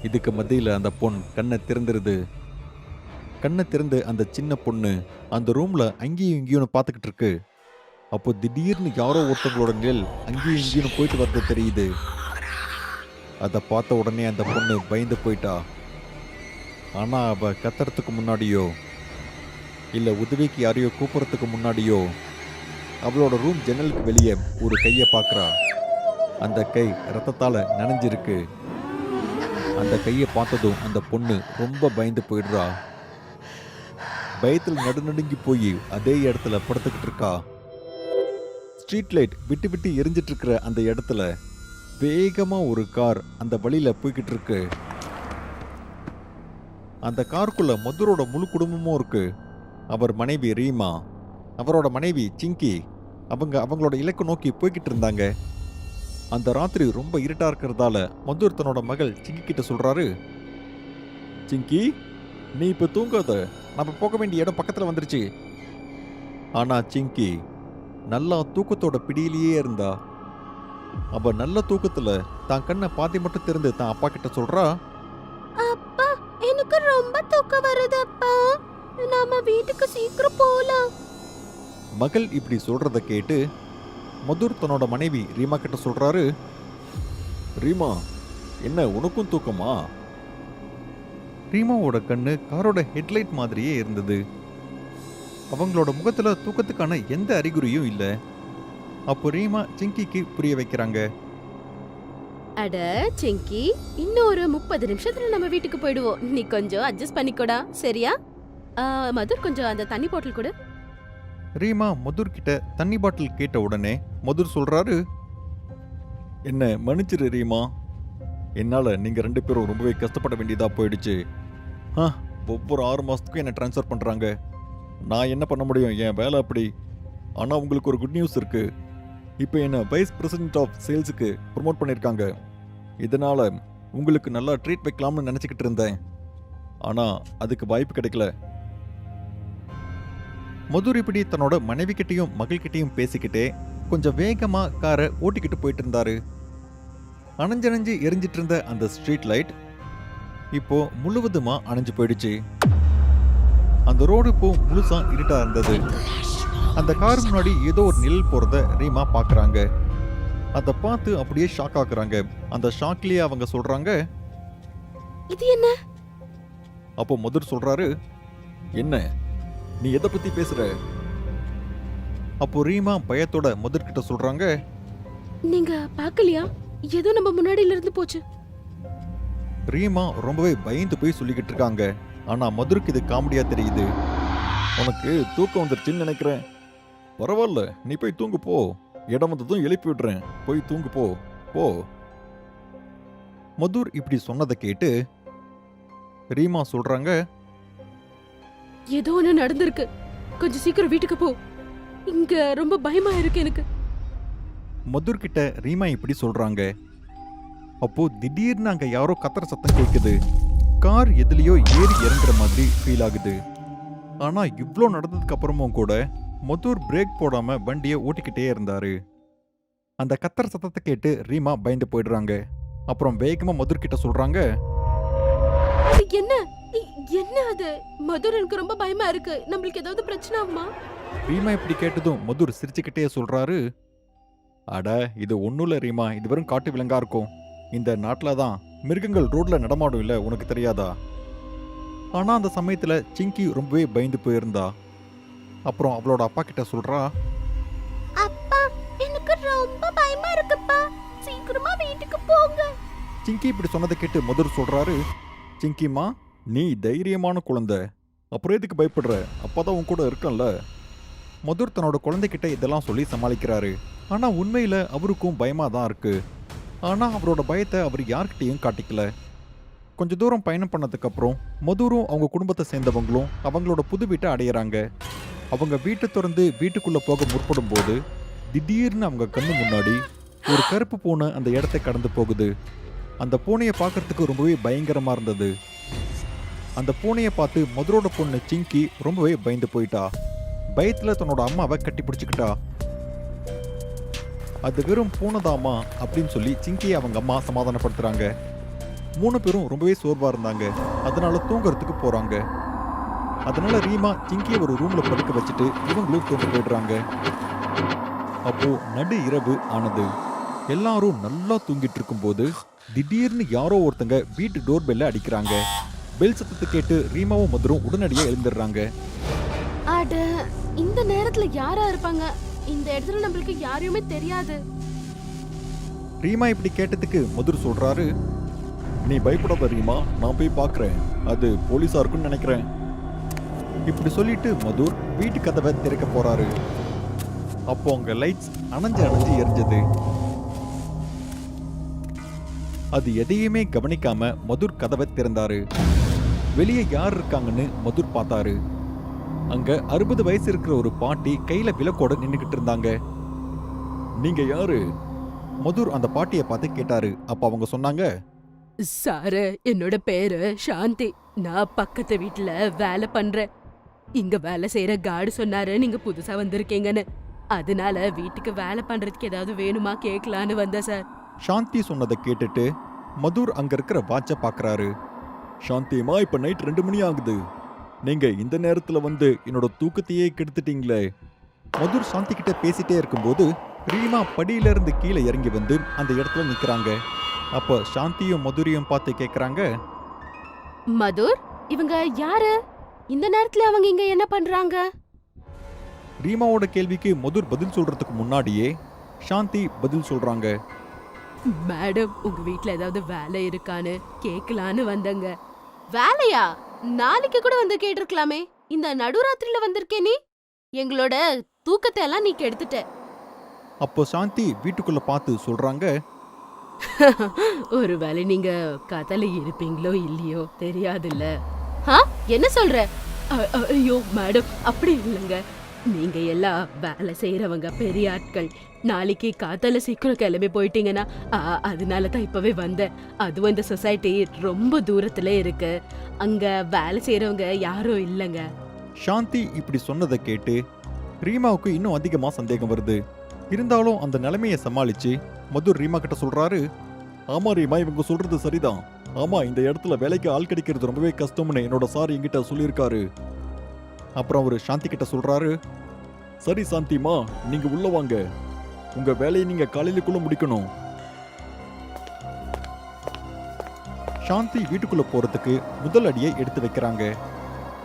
இதுக்கு மத்தியில அந்த பொண் கண்ணை திறந்துருது. கண்ணை திறந்து அந்த சின்ன பொண்ணு அந்த ரூம்ல அங்கேயும் இங்கேயும் பார்த்துக்கிட்டு இருக்கு. அப்போ திடீர்னு யாரோ ஒருத்தவங்களோட நிழல் அங்கேயும் இங்கேயும் போயிட்டு வர்றது தெரியுது. அதை பார்த்த உடனே அந்த பொண்ணு பயந்து போயிட்டா. ஆனா அவ கத்துறதுக்கு முன்னாடியோ இல்ல உதவிக்கு யாரையோ கூப்பிடறதுக்கு முன்னாடியோ அவளோட ரூம் ஜன்னலுக்கு வெளியே ஒரு கையை பார்க்கறா. அந்த கை ரத்தத்தால நனைஞ்சிருக்கு. அந்த கையை பார்த்ததும் அந்த பொண்ணு ரொம்ப பயந்து போயிடுறா. பயத்தில் நடுநடுங்கி போய் அதே இடத்துல படுத்துக்கிட்டு இருக்கா. ஸ்ட்ரீட் லைட் விட்டு விட்டு எரிஞ்சிட்டு இருக்கிற அந்த இடத்துல வேகமா ஒரு கார் அந்த வழியில போய்கிட்டு இருக்கு. அந்த காருக்குள்ள மதுரோட முழு குடும்பமும் இருக்கு. அவர் மனைவி ரீமா, அவரோட மனைவி சிங்கி, அவங்களோட இலக்கு நோக்கி போய்கிட்டு இருந்தாங்க. அந்த ராத்திரி ரொம்ப இருட்டா இருக்கிறதால மதுர் தன்னோட மகள் சிங்கி கிட்ட சொல்றாரு, சிங்கி நீ இப்ப தூங்காத, நம்ம போக வேண்டிய இடம் பக்கத்துல வந்துருச்சு. ஆனா சிங்கி நல்லா தூக்கத்தோட பிடியிலேயே இருந்தா. அவ நல்ல தூக்கத்துல தான் கண்ணை பாதி மட்டும் திறந்து தான் அப்பா கிட்ட சொல்றா, அப்பா எனக்கு ரொம்ப தூக்கம் வருது அப்பா, நாம வீட்டுக்கு சீக்கிரம் போலாம். மகள் இப்படி சொல்றத கேட்டு மதுர் தன்னோட மனைவி ரீமா கிட்ட சொல்றாரு, ரீமா என்ன உனக்கும் தூக்கமா? ரீமாவோட கண்ணு காரோட ஹெட்லைட் மாதிரியே இருந்தது. அவங்களோட முகத்துல தூக்கத்துக்கான எந்த அறிகுறியும் இல்ல. அப்போ ரீமா சிங்கிக்கு புரிய வைக்கிறாங்க, அட சிங்கி, இன்னும் ஒரு 30 நிமிஷத்துல நம்ம வீட்டுக்கு போயிடுவோம். நீ கொஞ்சம் அட்ஜஸ்ட் பண்ணிக்கோடா, சரியா? மதுர் கொஞ்சம் அந்த தண்ணி பாட்டில் கொடு. ரீமா மதுர் கிட்ட தண்ணி பாட்டில் கேட்ட உடனே மதுர் சொல்றாரு, என்ன மன்னிச்சிரு ரீமா, என்னால நீங்க 2 பேரும் ரொம்பவே கஷ்டப்பட வேண்டியதா போயிடுச்சு. ஒவ்வொரு 6 மாசத்துக்கும் என்ன டிரான்ஸ்ஃபர் பண்றாங்க. நான் என்ன பண்ண முடியும், என் வேலை அப்படி. ஆனா உங்களுக்கு ஒரு குட் நியூஸ் இருக்கு. இப்போ என்ன வைஸ் பிரசிடென்ட் ஆஃப் சேல்ஸுக்கு ப்ரொமோட் பண்ணியிருக்காங்க. இதனால உங்களுக்கு நல்லா ட்ரீட் வைக்கலாம்னு நினச்சிக்கிட்டு இருந்தேன். ஆனா அதுக்கு வாய்ப்பு கிடைக்கல. மதுர் இப்படி தன்னோட மனைவி கிட்டையும் மகள்கிட்டையும் பேசிக்கிட்டே கொஞ்சம் வேகமா காரை ஓட்டிக்கிட்டு போயிட்டு இருந்தாரு. அணைஞ்சு எரிஞ்சிட்டு இருந்த அந்த ஸ்ட்ரீட் லைட் இப்போ முழுவதுமா அணைஞ்சு போயிடுச்சு. அந்த ரோடு இப்போ முழுசா இருட்டா இருந்தது. அந்த கார் முன்னாடி ஏதோ ஒரு நிழல் போறத ரீமா பாக்குறாங்க. அதை பார்த்து அப்படியே ஷாக் ஆகுறாங்க. அந்த ஷாக்லயே அவங்க சொல்றாங்க, இது என்ன? அப்போ மதுர் சொல்றாரு, என்ன நீ எதை பத்தி பேசுற? அப்போ ரீமா பயத்தோட மதுர் கிட்ட சொல்றாங்க, நீங்க பார்க்கலையா, ஏதோ நம்ம முன்னாடில இருந்து போச்சு. ரீமா ரொம்பவே பயந்து போய் சொல்லிக்கிட்டு இருக்காங்க. ஆனா மதுருக்கு இது காமெடியா தெரியுது. உனக்கு தூக்கம் வந்துருச்சுன்னு நினைக்கிறேன். பரவாயில்ல, நீ போய் தூங்கு போ. இடம் வந்ததும் எழுப்பி விடுறேன், போய் தூங்கு போ போ. மதுர் இப்படி சொன்னதை கேட்டு ரீமா சொல்றாங்க, ஏதோ ஒண்ணு நடந்திருக்கு, கொஞ்சம் சீக்கிரம் வீட்டுக்கு போ, இங்க ரொம்ப பயமா இருக்கு எனக்கு. மதுர் கிட்ட ரீமா இப்படி சொல்றாங்க. அப்போ திடீர்னு அங்க யாரோ கத்துற சத்தம் கேட்குது. கார் எதுலயோ ஏறி இறங்குற மாதிரி ஃபீல் ஆகுது. ஆனா இவ்ளோ நடந்ததுக்கு அப்புறமும் கூட மதுர் பிரேக் போடாம வண்டியை ஓட்டிக்கிட்டே இருந்தாரு. அந்த கத்துற சத்தத்தை கேட்டு ரீமா பயந்து போயிடுறாங்க. அப்புறம் வேகமா மதுர் கிட்ட சொல்றாங்க, அது என்ன என்ன அது? மதுர், எனக்கு ரொம்ப பயமா இருக்கு, நம்மளுக்கு ஏதாவது பிரச்சனை ஆகுமா? ரீமா இப்படி கேட்டதும் மதுர் சிரிச்சுக்கிட்டே சொல்றாரு, அட இது ஒன்றும் இல்லை ரீமா, இது வெறும் காட்டு விலங்கா இருக்கும். இந்த நாட்டில் தான் மிருகங்கள் ரோட்ல நடமாடும் இல்லை, உனக்கு தெரியாதா? ஆனால் அந்த சமயத்தில் சிங்கி ரொம்பவே பயந்து போயிருந்தா. அப்புறம் அவளோட அப்பா கிட்ட சொல்றா, அப்பா எனக்கு ரொம்ப பயமா இருக்குப்பா, சீக்கிரமா வீட்டுக்கு போங்க. சிங்கி இப்படி சொன்னதை கேட்டு மதுர் சொல்றாரு, சிங்கிம்மா நீ தைரியமான குழந்தை, அப்புறம் எதுக்கு பயப்படுற, அப்பதான் உன் கூட இருக்கல. மதுர் தன்னோட குழந்தைகிட்ட இதெல்லாம் சொல்லி சமாளிக்கிறாரு. ஆனா உண்மையில அவருக்கும் பயமா தான் இருக்கு. ஆனா அவரோட பயத்தை அவர் யார்கிட்டையும் காட்டிக்கல. கொஞ்ச தூரம் பயணம் பண்ணதுக்கு அப்புறம் மதுரும் அவங்க குடும்பத்தை சேர்ந்தவங்களும் அவங்களோட புது வீட்டை அடையிறாங்க. அவங்க வீட்டை திறந்து வீட்டுக்குள்ள போக முற்படும் போது திடீர்னு அவங்க கண்ணு முன்னாடி ஒரு கருப்பு பூனை அந்த இடத்தை கடந்து போகுது. அந்த பூனையை பார்க்கறதுக்கு ரொம்பவே பயங்கரமா இருந்தது. அந்த பூனையை பார்த்து மதுரோட பொண்ணு சிங்கி ரொம்பவே பயந்து போயிட்டா. பயத்துல தன்னோட அம்மாவை கட்டி பிடிச்சுக்கிட்டா. அது வெறும் பூனைதாமா அப்படின்னு சொல்லி சிங்கியை அவங்க அம்மா சமாதானப்படுத்துறாங்க. 3 பேரும் ரொம்பவே சோர்வா இருந்தாங்க. அதனால தூங்குறதுக்கு போறாங்க. அதனால ரீமா சிங்கியை ஒரு ரூம்ல படுக்க வச்சுட்டு இவங்களும் தூங்க போயிடுறாங்க. அப்போ நடு இரவு ஆனது. எல்லாரும் நல்லா தூங்கிட்டு இருக்கும்போது திடீர்னு யாரோ ஒருத்தங்க வீட்டு டோர் பெல்ல அடிக்கிறாங்க. பெல் சத்தத்தை கேட்டு ரீமாவும் மதுரும் உடனடியா எழுந்துடுறாங்க. அட, இந்த நேரத்துல யாரா இருப்பாங்க? இந்த இடத்துல நம்மளுக்கு யாரையுமே தெரியாது. ரீமா இப்படி கேட்டதுக்கு மதுர் சொல்றாரு, நீ பயப்படாத ரீமா, நான் போய் பார்க்கறேன். அது போலீஸா இருக்குன்னு நினைக்கிறேன். இப்படி சொல்லிட்டு மதுர் வீட்டு கதவை திறக்க போறாரு. அப்போ அங்க லைட்ஸ் அணைஞ்சு எரிஞ்சது. அது எதையுமே கவனிக்காம மதுர் கதவை திறந்தாரு. வெளியே யார் இருக்காங்கன்னு மதுர் பார்த்தாரு. அங்க 60 வயசு இருக்கிற ஒரு பாட்டி கையில விளக்கோட நின்னுகிட்டு இருந்தாங்க. நீங்க யாரு? மதுர் அந்த பாட்டியை பார்த்து கேட்டாரு. அப்ப அவங்க சொன்னாங்க, சாரு, என்னோட பேரு சாந்தி. நான் பக்கத்து வீட்டுல வேலை பண்றேன். இங்க வேலை செய்யற கார்டு சொன்னாரு நீங்க புதுசா வந்திருக்கீங்கன்னு. அதனால வீட்டுக்கு வேலை பண்றதுக்கு ஏதாவது வேணுமா கேட்கலான்னு வந்தேன் சார். சாந்தி சொன்னதை கேட்டுட்டு மதுர் அங்க இருக்கிற வாட்ச பாக்குறாரு. சாந்திமா, இப்ப நைட் 2 மணி ஆகுது. நீங்க இந்த நேரத்துல வந்து என்னோட தூக்கத்தையே கெடுத்துட்டீங்களே. மதுர் சாந்தி கிட்ட பேசிட்டே இருக்கும்போது ரீமா படியில இருந்து கீழே இறங்கி வந்து அந்த இடத்துல நிக்கிறாங்க. அப்ப சாந்தியும் மதுரையும் பார்த்து கேக்குறாங்க, மதுர், இவங்க யாரு? இந்த நேரத்துல அவங்க இங்க என்ன பண்றாங்க? ரீமாவோட கேள்விக்கு மதுர் பதில் சொல்றதுக்கு முன்னாடியே சாந்தி பதில் சொல்றாங்க. மேடம், உங்க வீட்ல ஏதாவது வேலை இருக்கான்னு கேட்கலான்னு வந்தங்க. வேலையா? நாளைக்கு கூட வந்து கேட்டிருக்கலாமே. இந்த நடுராத்திரில வந்திருக்கே நீ. எங்களோட தூக்கத்தை எல்லாம் நீ கெடுத்துட்ட. அப்போ சாந்தி வீட்டுக்குள்ள பார்த்து சொல்றாங்க, ஒருவேளை நீங்க கதல இருப்பீங்களோ இல்லையோ தெரியாதுல்ல. என்ன சொல்ற? ஐயோ மேடம், அப்படி இல்லைங்க. நீங்க எல்லாம் வேலை செய்யறவங்க, பெரிய ஆட்கள். நாளைக்கு காத்தால சீக்கிரம் கிளம்பி போயிட்டீங்கன்னா அதனால தான் இப்பவே வந்தேன். அதுவும் இந்த சொசைட்டி ரொம்ப தூரத்துல இருக்கு. அங்க வேலை செய்யறவங்க யாரும் இல்லைங்க. சாந்தி இப்படி சொன்னதை கேட்டு ரீமாவுக்கு இன்னும் அதிகமா சந்தேகம் வருது. இருந்தாலும் அந்த நிலைமையை சமாளிச்சு மதுர் ரீமா கிட்ட சொல்றாரு, ஆமா ரீமா, இவங்க சொல்றது சரிதான். ஆமா, இந்த இடத்துல வேலைக்கு ஆள் கிடைக்கிறது ரொம்பவே கஷ்டம்னு என்னோட சார் என்கிட்ட சொல்லியிருக்காரு. அப்புறம் அவரு சாந்தி கிட்ட சொல்றாரு, சரி சாந்திமா, நீங்க உள்ள வாங்க. உங்க வேலையை நீங்க காலையிலுக்குள்ள முடிக்கணும். சாந்தி வீட்டுக்குள்ள போறதுக்கு முதல் அடியை எடுத்து வைக்கிறாங்க.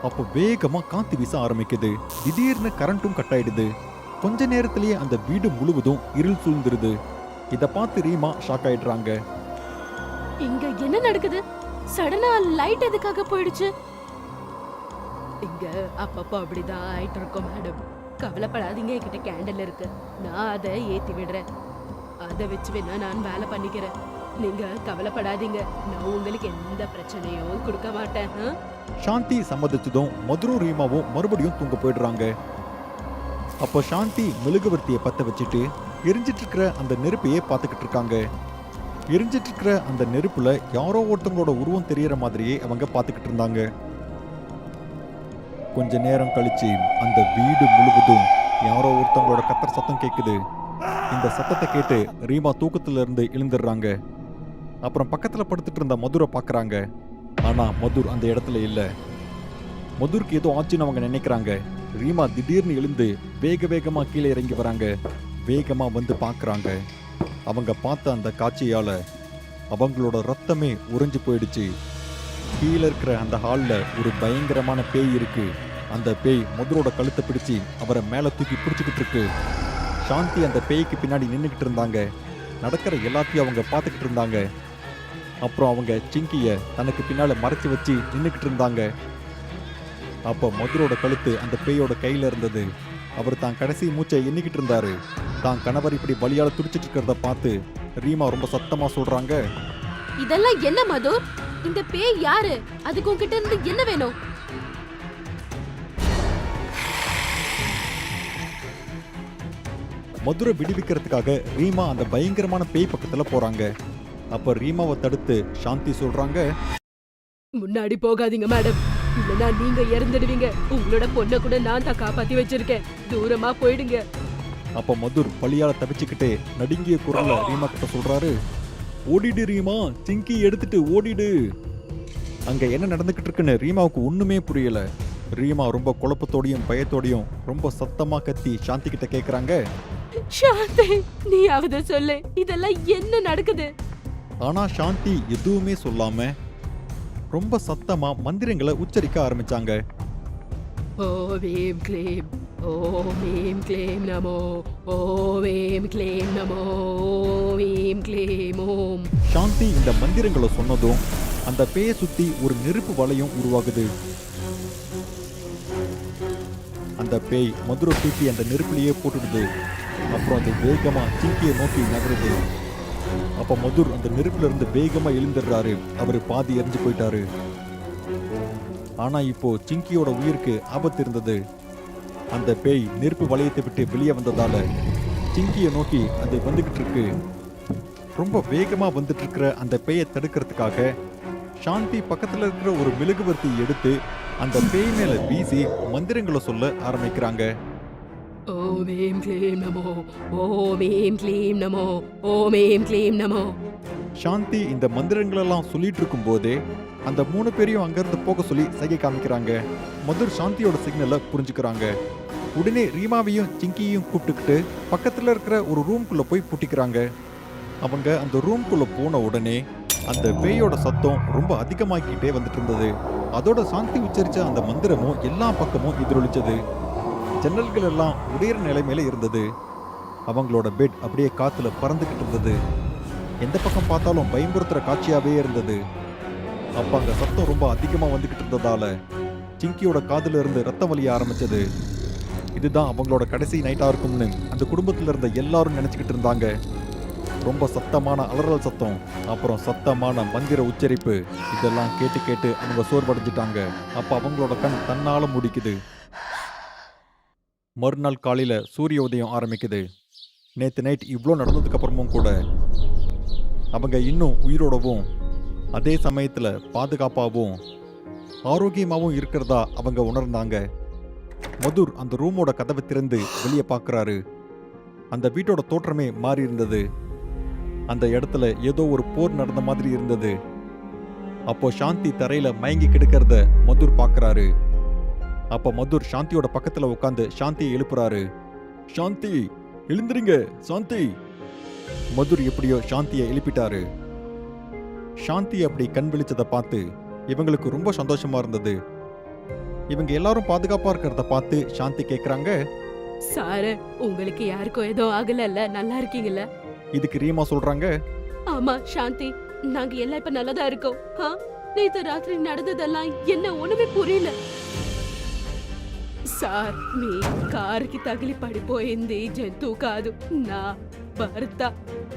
அப்போ வேகமா காத்து வீச ஆரம்பிக்குது. திடீர்னு கரண்ட்டும் கட் ஆயிடுது. கொஞ்ச நேரத்திலேயே அந்த வீடு முழுவதும் இருள் சூழ்ந்துருது. இத பார்த்து ரீமா ஷாக் ஆயிடுறாங்க. இங்க என்ன நடக்குது? சடனா லைட் எதுக்காக போயிடுச்சு? இங்க அப்பப்போ அப்படிதான் ஆயிட்டு இருக்கோம் மேடம். கவலைப்படாதீங்க, என்கிட்ட கேண்டில் இருக்கு. நான் அதை ஏத்தி விடுறேன். அதை வச்சு வேணா நான் வேலை பண்ணிக்கிறேன். நீங்க கவலைப்படாதீங்க, நான் உங்களுக்கு எந்த பிரச்சனையும் கொடுக்க மாட்டேன். சாந்தி சம்மதிச்சதும் மதுரும் ரீமாவும் மறுபடியும் தூங்க போயிடுறாங்க. அப்போ சாந்தி மெழுகுவர்த்தியை பத்த வச்சுட்டு எரிஞ்சிட்டு இருக்கிற அந்த நெருப்பையே பார்த்துக்கிட்டு இருக்காங்க. எரிஞ்சிட்டு இருக்கிற அந்த நெருப்புல யாரோ ஒருத்தவங்களோட உருவம் தெரியற மாதிரியே அவங்க பார்த்துக்கிட்டு இருந்தாங்க. கொஞ்ச நேரம் கழிச்சு அந்த வீடு முழுவதும் யாரோ ஒருத்தவங்களோட கத்தர் சத்தம் கேட்குது. இந்த சத்தத்தை கேட்டு ரீமா தூக்கத்துல இருந்து எழுந்துடுறாங்க. அப்புறம் பக்கத்துல படுத்துட்டு இருந்த மதுரை பாக்குறாங்க. ஆனா மதுர் அந்த இடத்துல இல்ல. மதுருக்கு ஏதோ ஆச்சுன்னு அவங்க நினைக்கிறாங்க. ரீமா திடீர்னு எழுந்து வேகமா கீழே இறங்கி வராங்க. வேகமா வந்து பாக்குறாங்க. அவங்க பார்த்த அந்த காட்சியால அவங்களோட ரத்தமே உறைஞ்சு போயிடுச்சு. கீழே இருக்கிற அந்த ஹால்ல ஒரு பயங்கரமான பேய் இருக்கு. அந்த பேய் மதுரோட கழுத்தை பிடிச்சு அவரை மேல தூக்கி பிடிச்சுக்கிட்டு இருக்கு. சாந்தி அந்த பேய்க்கு பின்னாடி நின்றுக்கிட்டு இருந்தாங்க. நடக்கிற எல்லாத்தையும் அவங்க பார்த்துக்கிட்டு இருந்தாங்க. அப்புறம் அவங்க சிங்கிய தனக்கு பின்னால மறைச்சு வச்சு நின்றுக்கிட்டு இருந்தாங்க. அப்போ மதுரோட கழுத்து அந்த பேயோட கையில இருந்தது. அவர் தான் கடைசி மூச்சை எண்ணிக்கிட்டு இருந்தாரு. தான் கணவர் இப்படி வலியால துடிச்சிட்டு இருக்கிறத பார்த்து ரீமா ரொம்ப சத்தமா சொல்றாங்க, இதெல்லாம் என்ன மதுர்? இந்த பேய் யாரு? அதுக்கு உன்கிட்ட இருந்து என்ன வேணும்? மதுரை விடுவிக்கிறதுக்காக ரீமா அந்த பயங்கரமான பேய் பக்கத்துல போறாங்க. அப்ப ரீமாவை தடுத்து சாந்தி சொல்றாங்க, முன்னாடி போகாதீங்க மேடம், இல்லனா நீங்க இறந்துடுவீங்க. உங்களோட பொண்ணை கூட நான் தான் காப்பாத்தி வச்சிருக்கேன். தூரமா போயிடுங்க. அப்ப மதுர் பலியால தப்பிச்சுக்கிட்டே நடுங்கிய குரல்ல ரீமா கிட்ட சொல்றாரு, ஓடிடு ரீமா, சிங்கி எடுத்துட்டு ஓடிடு. அங்க என்ன நடந்துகிட்டு இருக்குன்னு ரீமாவுக்கு ஒண்ணுமே புரியல. ரீமா ரொம்ப குழப்பத்தோடையும் பயத்தோடையும் ரொம்ப சத்தமா கத்தி சாந்தி கிட்ட கேக்குறாங்க. சாந்தி, நீயாவது சொல்லு, இதெல்லாம் என்ன நடக்குது? ஆனா சாந்தி எதுவுமே சொல்லாம ரொம்ப சத்தமா மந்திரங்களை உச்சரிக்க ஆரம்பிச்சாங்க. ஓம் ஏம் க்ளீம், ஓம் ஏம் க்ளீம் நமோ, ஓம் ஏம் க்ளீம் நமோ, ஓம் ஏம் க்ளீம் ஓம். சாந்தி இந்த மந்திரங்களை சொன்னதும் அந்த பேயை சுத்தி ஒரு நெருப்பு வளையம் உருவாகுது. அந்த பேய் மதுரை தூக்கி அந்த நெருப்பிலேயே போட்டுடுது. அப்புறம் அது வேகமா சிங்கியை நோக்கி நகருது. அப்ப மதுர் அந்த நெருப்புல இருந்து வேகமா எழுந்துடுறாரு. அவரு பாதி எரிஞ்சு போயிட்டாரு. ஆனா இப்போ சிங்கியோட உயிருக்கு ஆபத்து இருந்தது. அந்த பேய் நெருப்பு வளையத்தை விட்டு வெளியே வந்ததால சிங்கியை நோக்கி அது வந்துகிட்டு இருக்கு. ரொம்ப வேகமா வந்துட்டு இருக்கிற அந்த பேயை தடுக்கிறதுக்காக சாந்தி பக்கத்துல இருக்கிற ஒரு மெழுகுவர்த்தி எடுத்து அந்த பேய் மேல வீசி மந்திரங்களை சொல்ல ஆரம்பிக்கிறாங்க. ஓம் ஏம் க்ளீம் நமோ, ஓம் ஏம் க்ளீம் நமோ, ஓம் ஏம் க்ளீம் நமோ. சாந்தி இந்த மந்திரங்களெல்லாம் சொல்லிட்டு இருக்கும் போதே அந்த 3 பேரையும் அங்கிருந்து போக சொல்லி சைகை காமிக்கிறாங்க. மதுர் சாந்தியோட சிக்னலை புரிஞ்சுக்கிறாங்க. உடனே ரீமாவையும் சிங்கியையும் கூப்பிட்டுக்கிட்டு பக்கத்துல இருக்கிற ஒரு ரூம்குள்ள போய் பூட்டிக்கிறாங்க. அவங்க அந்த ரூம்குள்ள போன உடனே அந்த பேயோட சத்தம் ரொம்ப அதிகமாக்கிட்டே வந்துட்டு இருந்தது. அதோட சாந்தி உச்சரிச்ச அந்த மந்திரமும் எல்லா பக்கமும் எதிரொலிச்சது. ஜன்னல்கள் எல்லாம் உடையிற நிலைமையில இருந்தது. அவங்களோட பெட் அப்படியே காத்துல பறந்துகிட்டு இருந்தது. எந்த பக்கம் பார்த்தாலும் பயம்புறுத்துற காட்சியாவே இருந்தது. அப்ப அங்க சத்தம் ரொம்ப அதிகமா வந்துகிட்டு இருந்ததால சிங்கியோட காதுல இருந்து ரத்தம் வலிய ஆரம்பிச்சது. இதுதான் அவங்களோட கடைசி நைட்டா இருக்கும்னு அந்த குடும்பத்துல இருந்த எல்லாரும் நினைச்சுக்கிட்டு இருந்தாங்க. ரொம்ப சத்தமான அலறல் சத்தம், அப்புறம் சத்தமான மந்திர உச்சரிப்பு, இதெல்லாம் கேட்டு கேட்டு அவங்க சோர்வடைஞ்சிட்டாங்க. அப்ப அவங்களோட கண் தன்னால முடிக்குது. மறுநாள் காலையில சூரிய உதயம் ஆரம்பிக்குது. நேத்து நைட் இவ்வளோ நடந்ததுக்கு அப்புறமும் கூட அவங்க இன்னும் உயிரோடவும் அதே சமயத்துல பாதுகாப்பாகவும் ஆரோக்கியமாகவும் இருக்கிறதா அவங்க உணர்ந்தாங்க. மதுர் அந்த ரூமோட கதவை திறந்து வெளியே பார்க்கறாரு. அந்த வீட்டோட தோற்றமே மாறி இருந்தது. அந்த இடத்துல ஏதோ ஒரு போர் நடந்த மாதிரி இருந்தது. அப்போ சாந்தி தரையில மயங்கி கிடக்கிறத மதுர் பார்க்கறாரு. அப்ப மதுர் சாந்தியோட பக்கத்துல உட்காந்து சாந்தியை எழுப்புறாரு. சாந்தி, எழுந்திருங்க சாந்தி. மதுர் எப்படியோ சாந்தியை எழுப்பிட்டாரு. சாந்தி அப்படி கண் விழிச்சதை பார்த்து இவங்களுக்கு ரொம்ப சந்தோஷமா இருந்தது. இவங்க எல்லாரும் பாதுகாப்பா இருக்கிறத பார்த்து சாந்தி கேக்குறாங்க, சாரு, உங்களுக்கு யாருக்கும் ஏதோ ஆகலல்ல, நல்லா இருக்கீங்கல்ல? இதுக்கு ரீமா சொல்றாங்க, ஆமா சாந்தி, நாங்க எல்லாம் இப்ப நல்லதா இருக்கோம். நேத்து ராத்திரி நடந்ததெல்லாம் என்ன ஒண்ணுமே புரியல. సార్ మీ కారుకి తగిలి పడిపోయింది జంతువు కాదు, నా భర్త.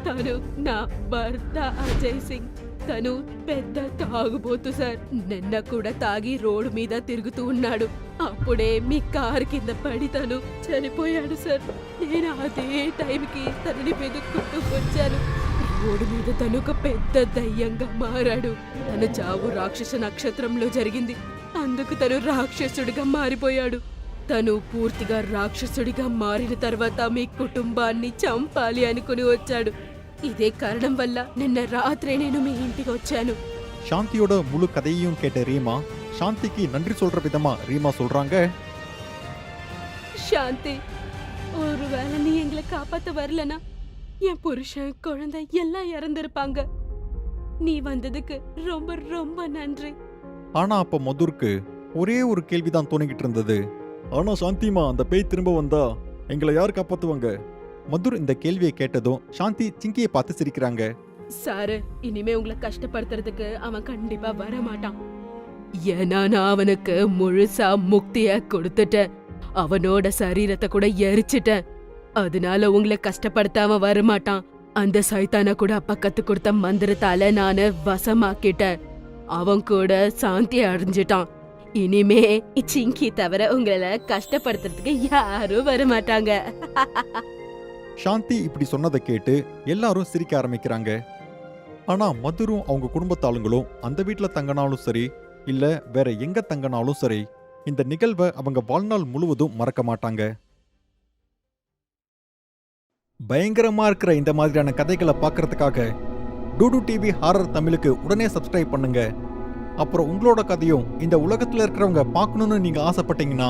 తను నా భర్త అజయ్ సింగ్. తను పెద్ద తాగుబోతు సార్. నిన్న కూడా తాగి రోడ్డు మీద తిరుగుతూ ఉన్నాడు. అప్పుడే మీ కారు కింద పడి తను చనిపోయాడు సార్. నేను అదే టైంకి తనని వెతుక్కుంటూ వచ్చాను. రోడ్డు మీద తను ఒక పెద్ద దయ్యంగా మారాడు. తన చావు రాక్షస నక్షత్రంలో జరిగింది. అందుకు తను రాక్షసుడిగా మారిపోయాడు. తను పూర్తిగా రాక్షసుడిగా మారిన తర్వాత మీ కుటుంబాన్ని చంపాలి అనుకుని వచ్చాడు. ఇదే కారణం వల్ల నిన్న రాత్రే నేను మీ ఇంటికి వచ్చాను. சாந்தியோட முழு கதையையும் கேட்ட ரீமா சாந்திக்கு நன்றி சொல்ற விதமா ரீமா சொல்றாங்க, சாந்தி, ஒருவேளை நீ எங்களை காப்பாத்த வரலனா என் புருஷன் குழந்தை எல்லாம் இறந்திருப்பாங்க. நீ வந்ததுக்கு ரொம்ப ரொம்ப நன்றி. ஆனா அப்ப மதுருக்கு ஒரே ஒரு கேள்விதான் தோணிக்கிட்டு இருந்தது. ஆனா சாந்திமா, அந்த பேய் திரும்ப வந்தா எங்களை யார் காப்பாத்துவாங்க? மதுர் இந்த கேள்வியை கேட்டதும் சாந்தி சிங்கியை பார்த்து சிரிக்கிறாங்க. சாரு, இனிமே உங்களை கஷ்டப்படுத்துறதுக்கு அவன் கண்டிப்பா வர மாட்டான். ஏன்னா நான் அவனுக்கு முழுசா முக்திய கொடுத்துட்டேன். அவனோட சரீரத்தை கூட எரிச்சிட்டேன். அதனால உங்களை கஷ்டப்படுத்தாம வரமாட்டான். அந்த சைத்தான கூட பக்கத்து கொடுத்த மந்திரத்தால நானு வசமாக்கிட்டேன். அவன் கூட சாந்தி அடைஞ்சிட்டான். இனிமே சிங்கி தவிர உங்களை கஷ்டப்படுத்துறதுக்கு யாரும் வரமாட்டாங்க. சாந்தி இப்படி சொன்னதை கேட்டு எல்லாரும் சிரிக்க ஆரம்பிக்கிறாங்க. ஆனா மதுரும் அவங்க குடும்பத்தாளுங்களும் அந்த வீட்டுல தங்கினாலும் சரி, இல்ல வேற எங்க தங்கினாலும் சரி, இந்த நிகழ்வை அவங்க வாழ்நாள் முழுவதும் மறக்க மாட்டாங்க. பயங்கரமா இருக்கிற இந்த மாதிரியான கதைகளை பார்க்கறதுக்காக டூடு டிவி ஹாரர் தமிழுக்கு உடனே சப்ஸ்கிரைப் பண்ணுங்க. அப்புறம் உங்களோட கதையும் இந்த உலகத்துல இருக்கிறவங்க பார்க்கணும்னு நீங்க ஆசைப்பட்டீங்கன்னா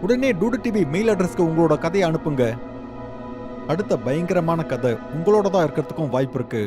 உடனே டூடு டிவி மெயில் அட்ரஸ்க்கு உங்களோட கதையை அனுப்புங்க. அடுத்த பயங்கரமான கதை உங்களோட தான் இருக்கிறதுக்கும் வாய்ப்பு இருக்கு.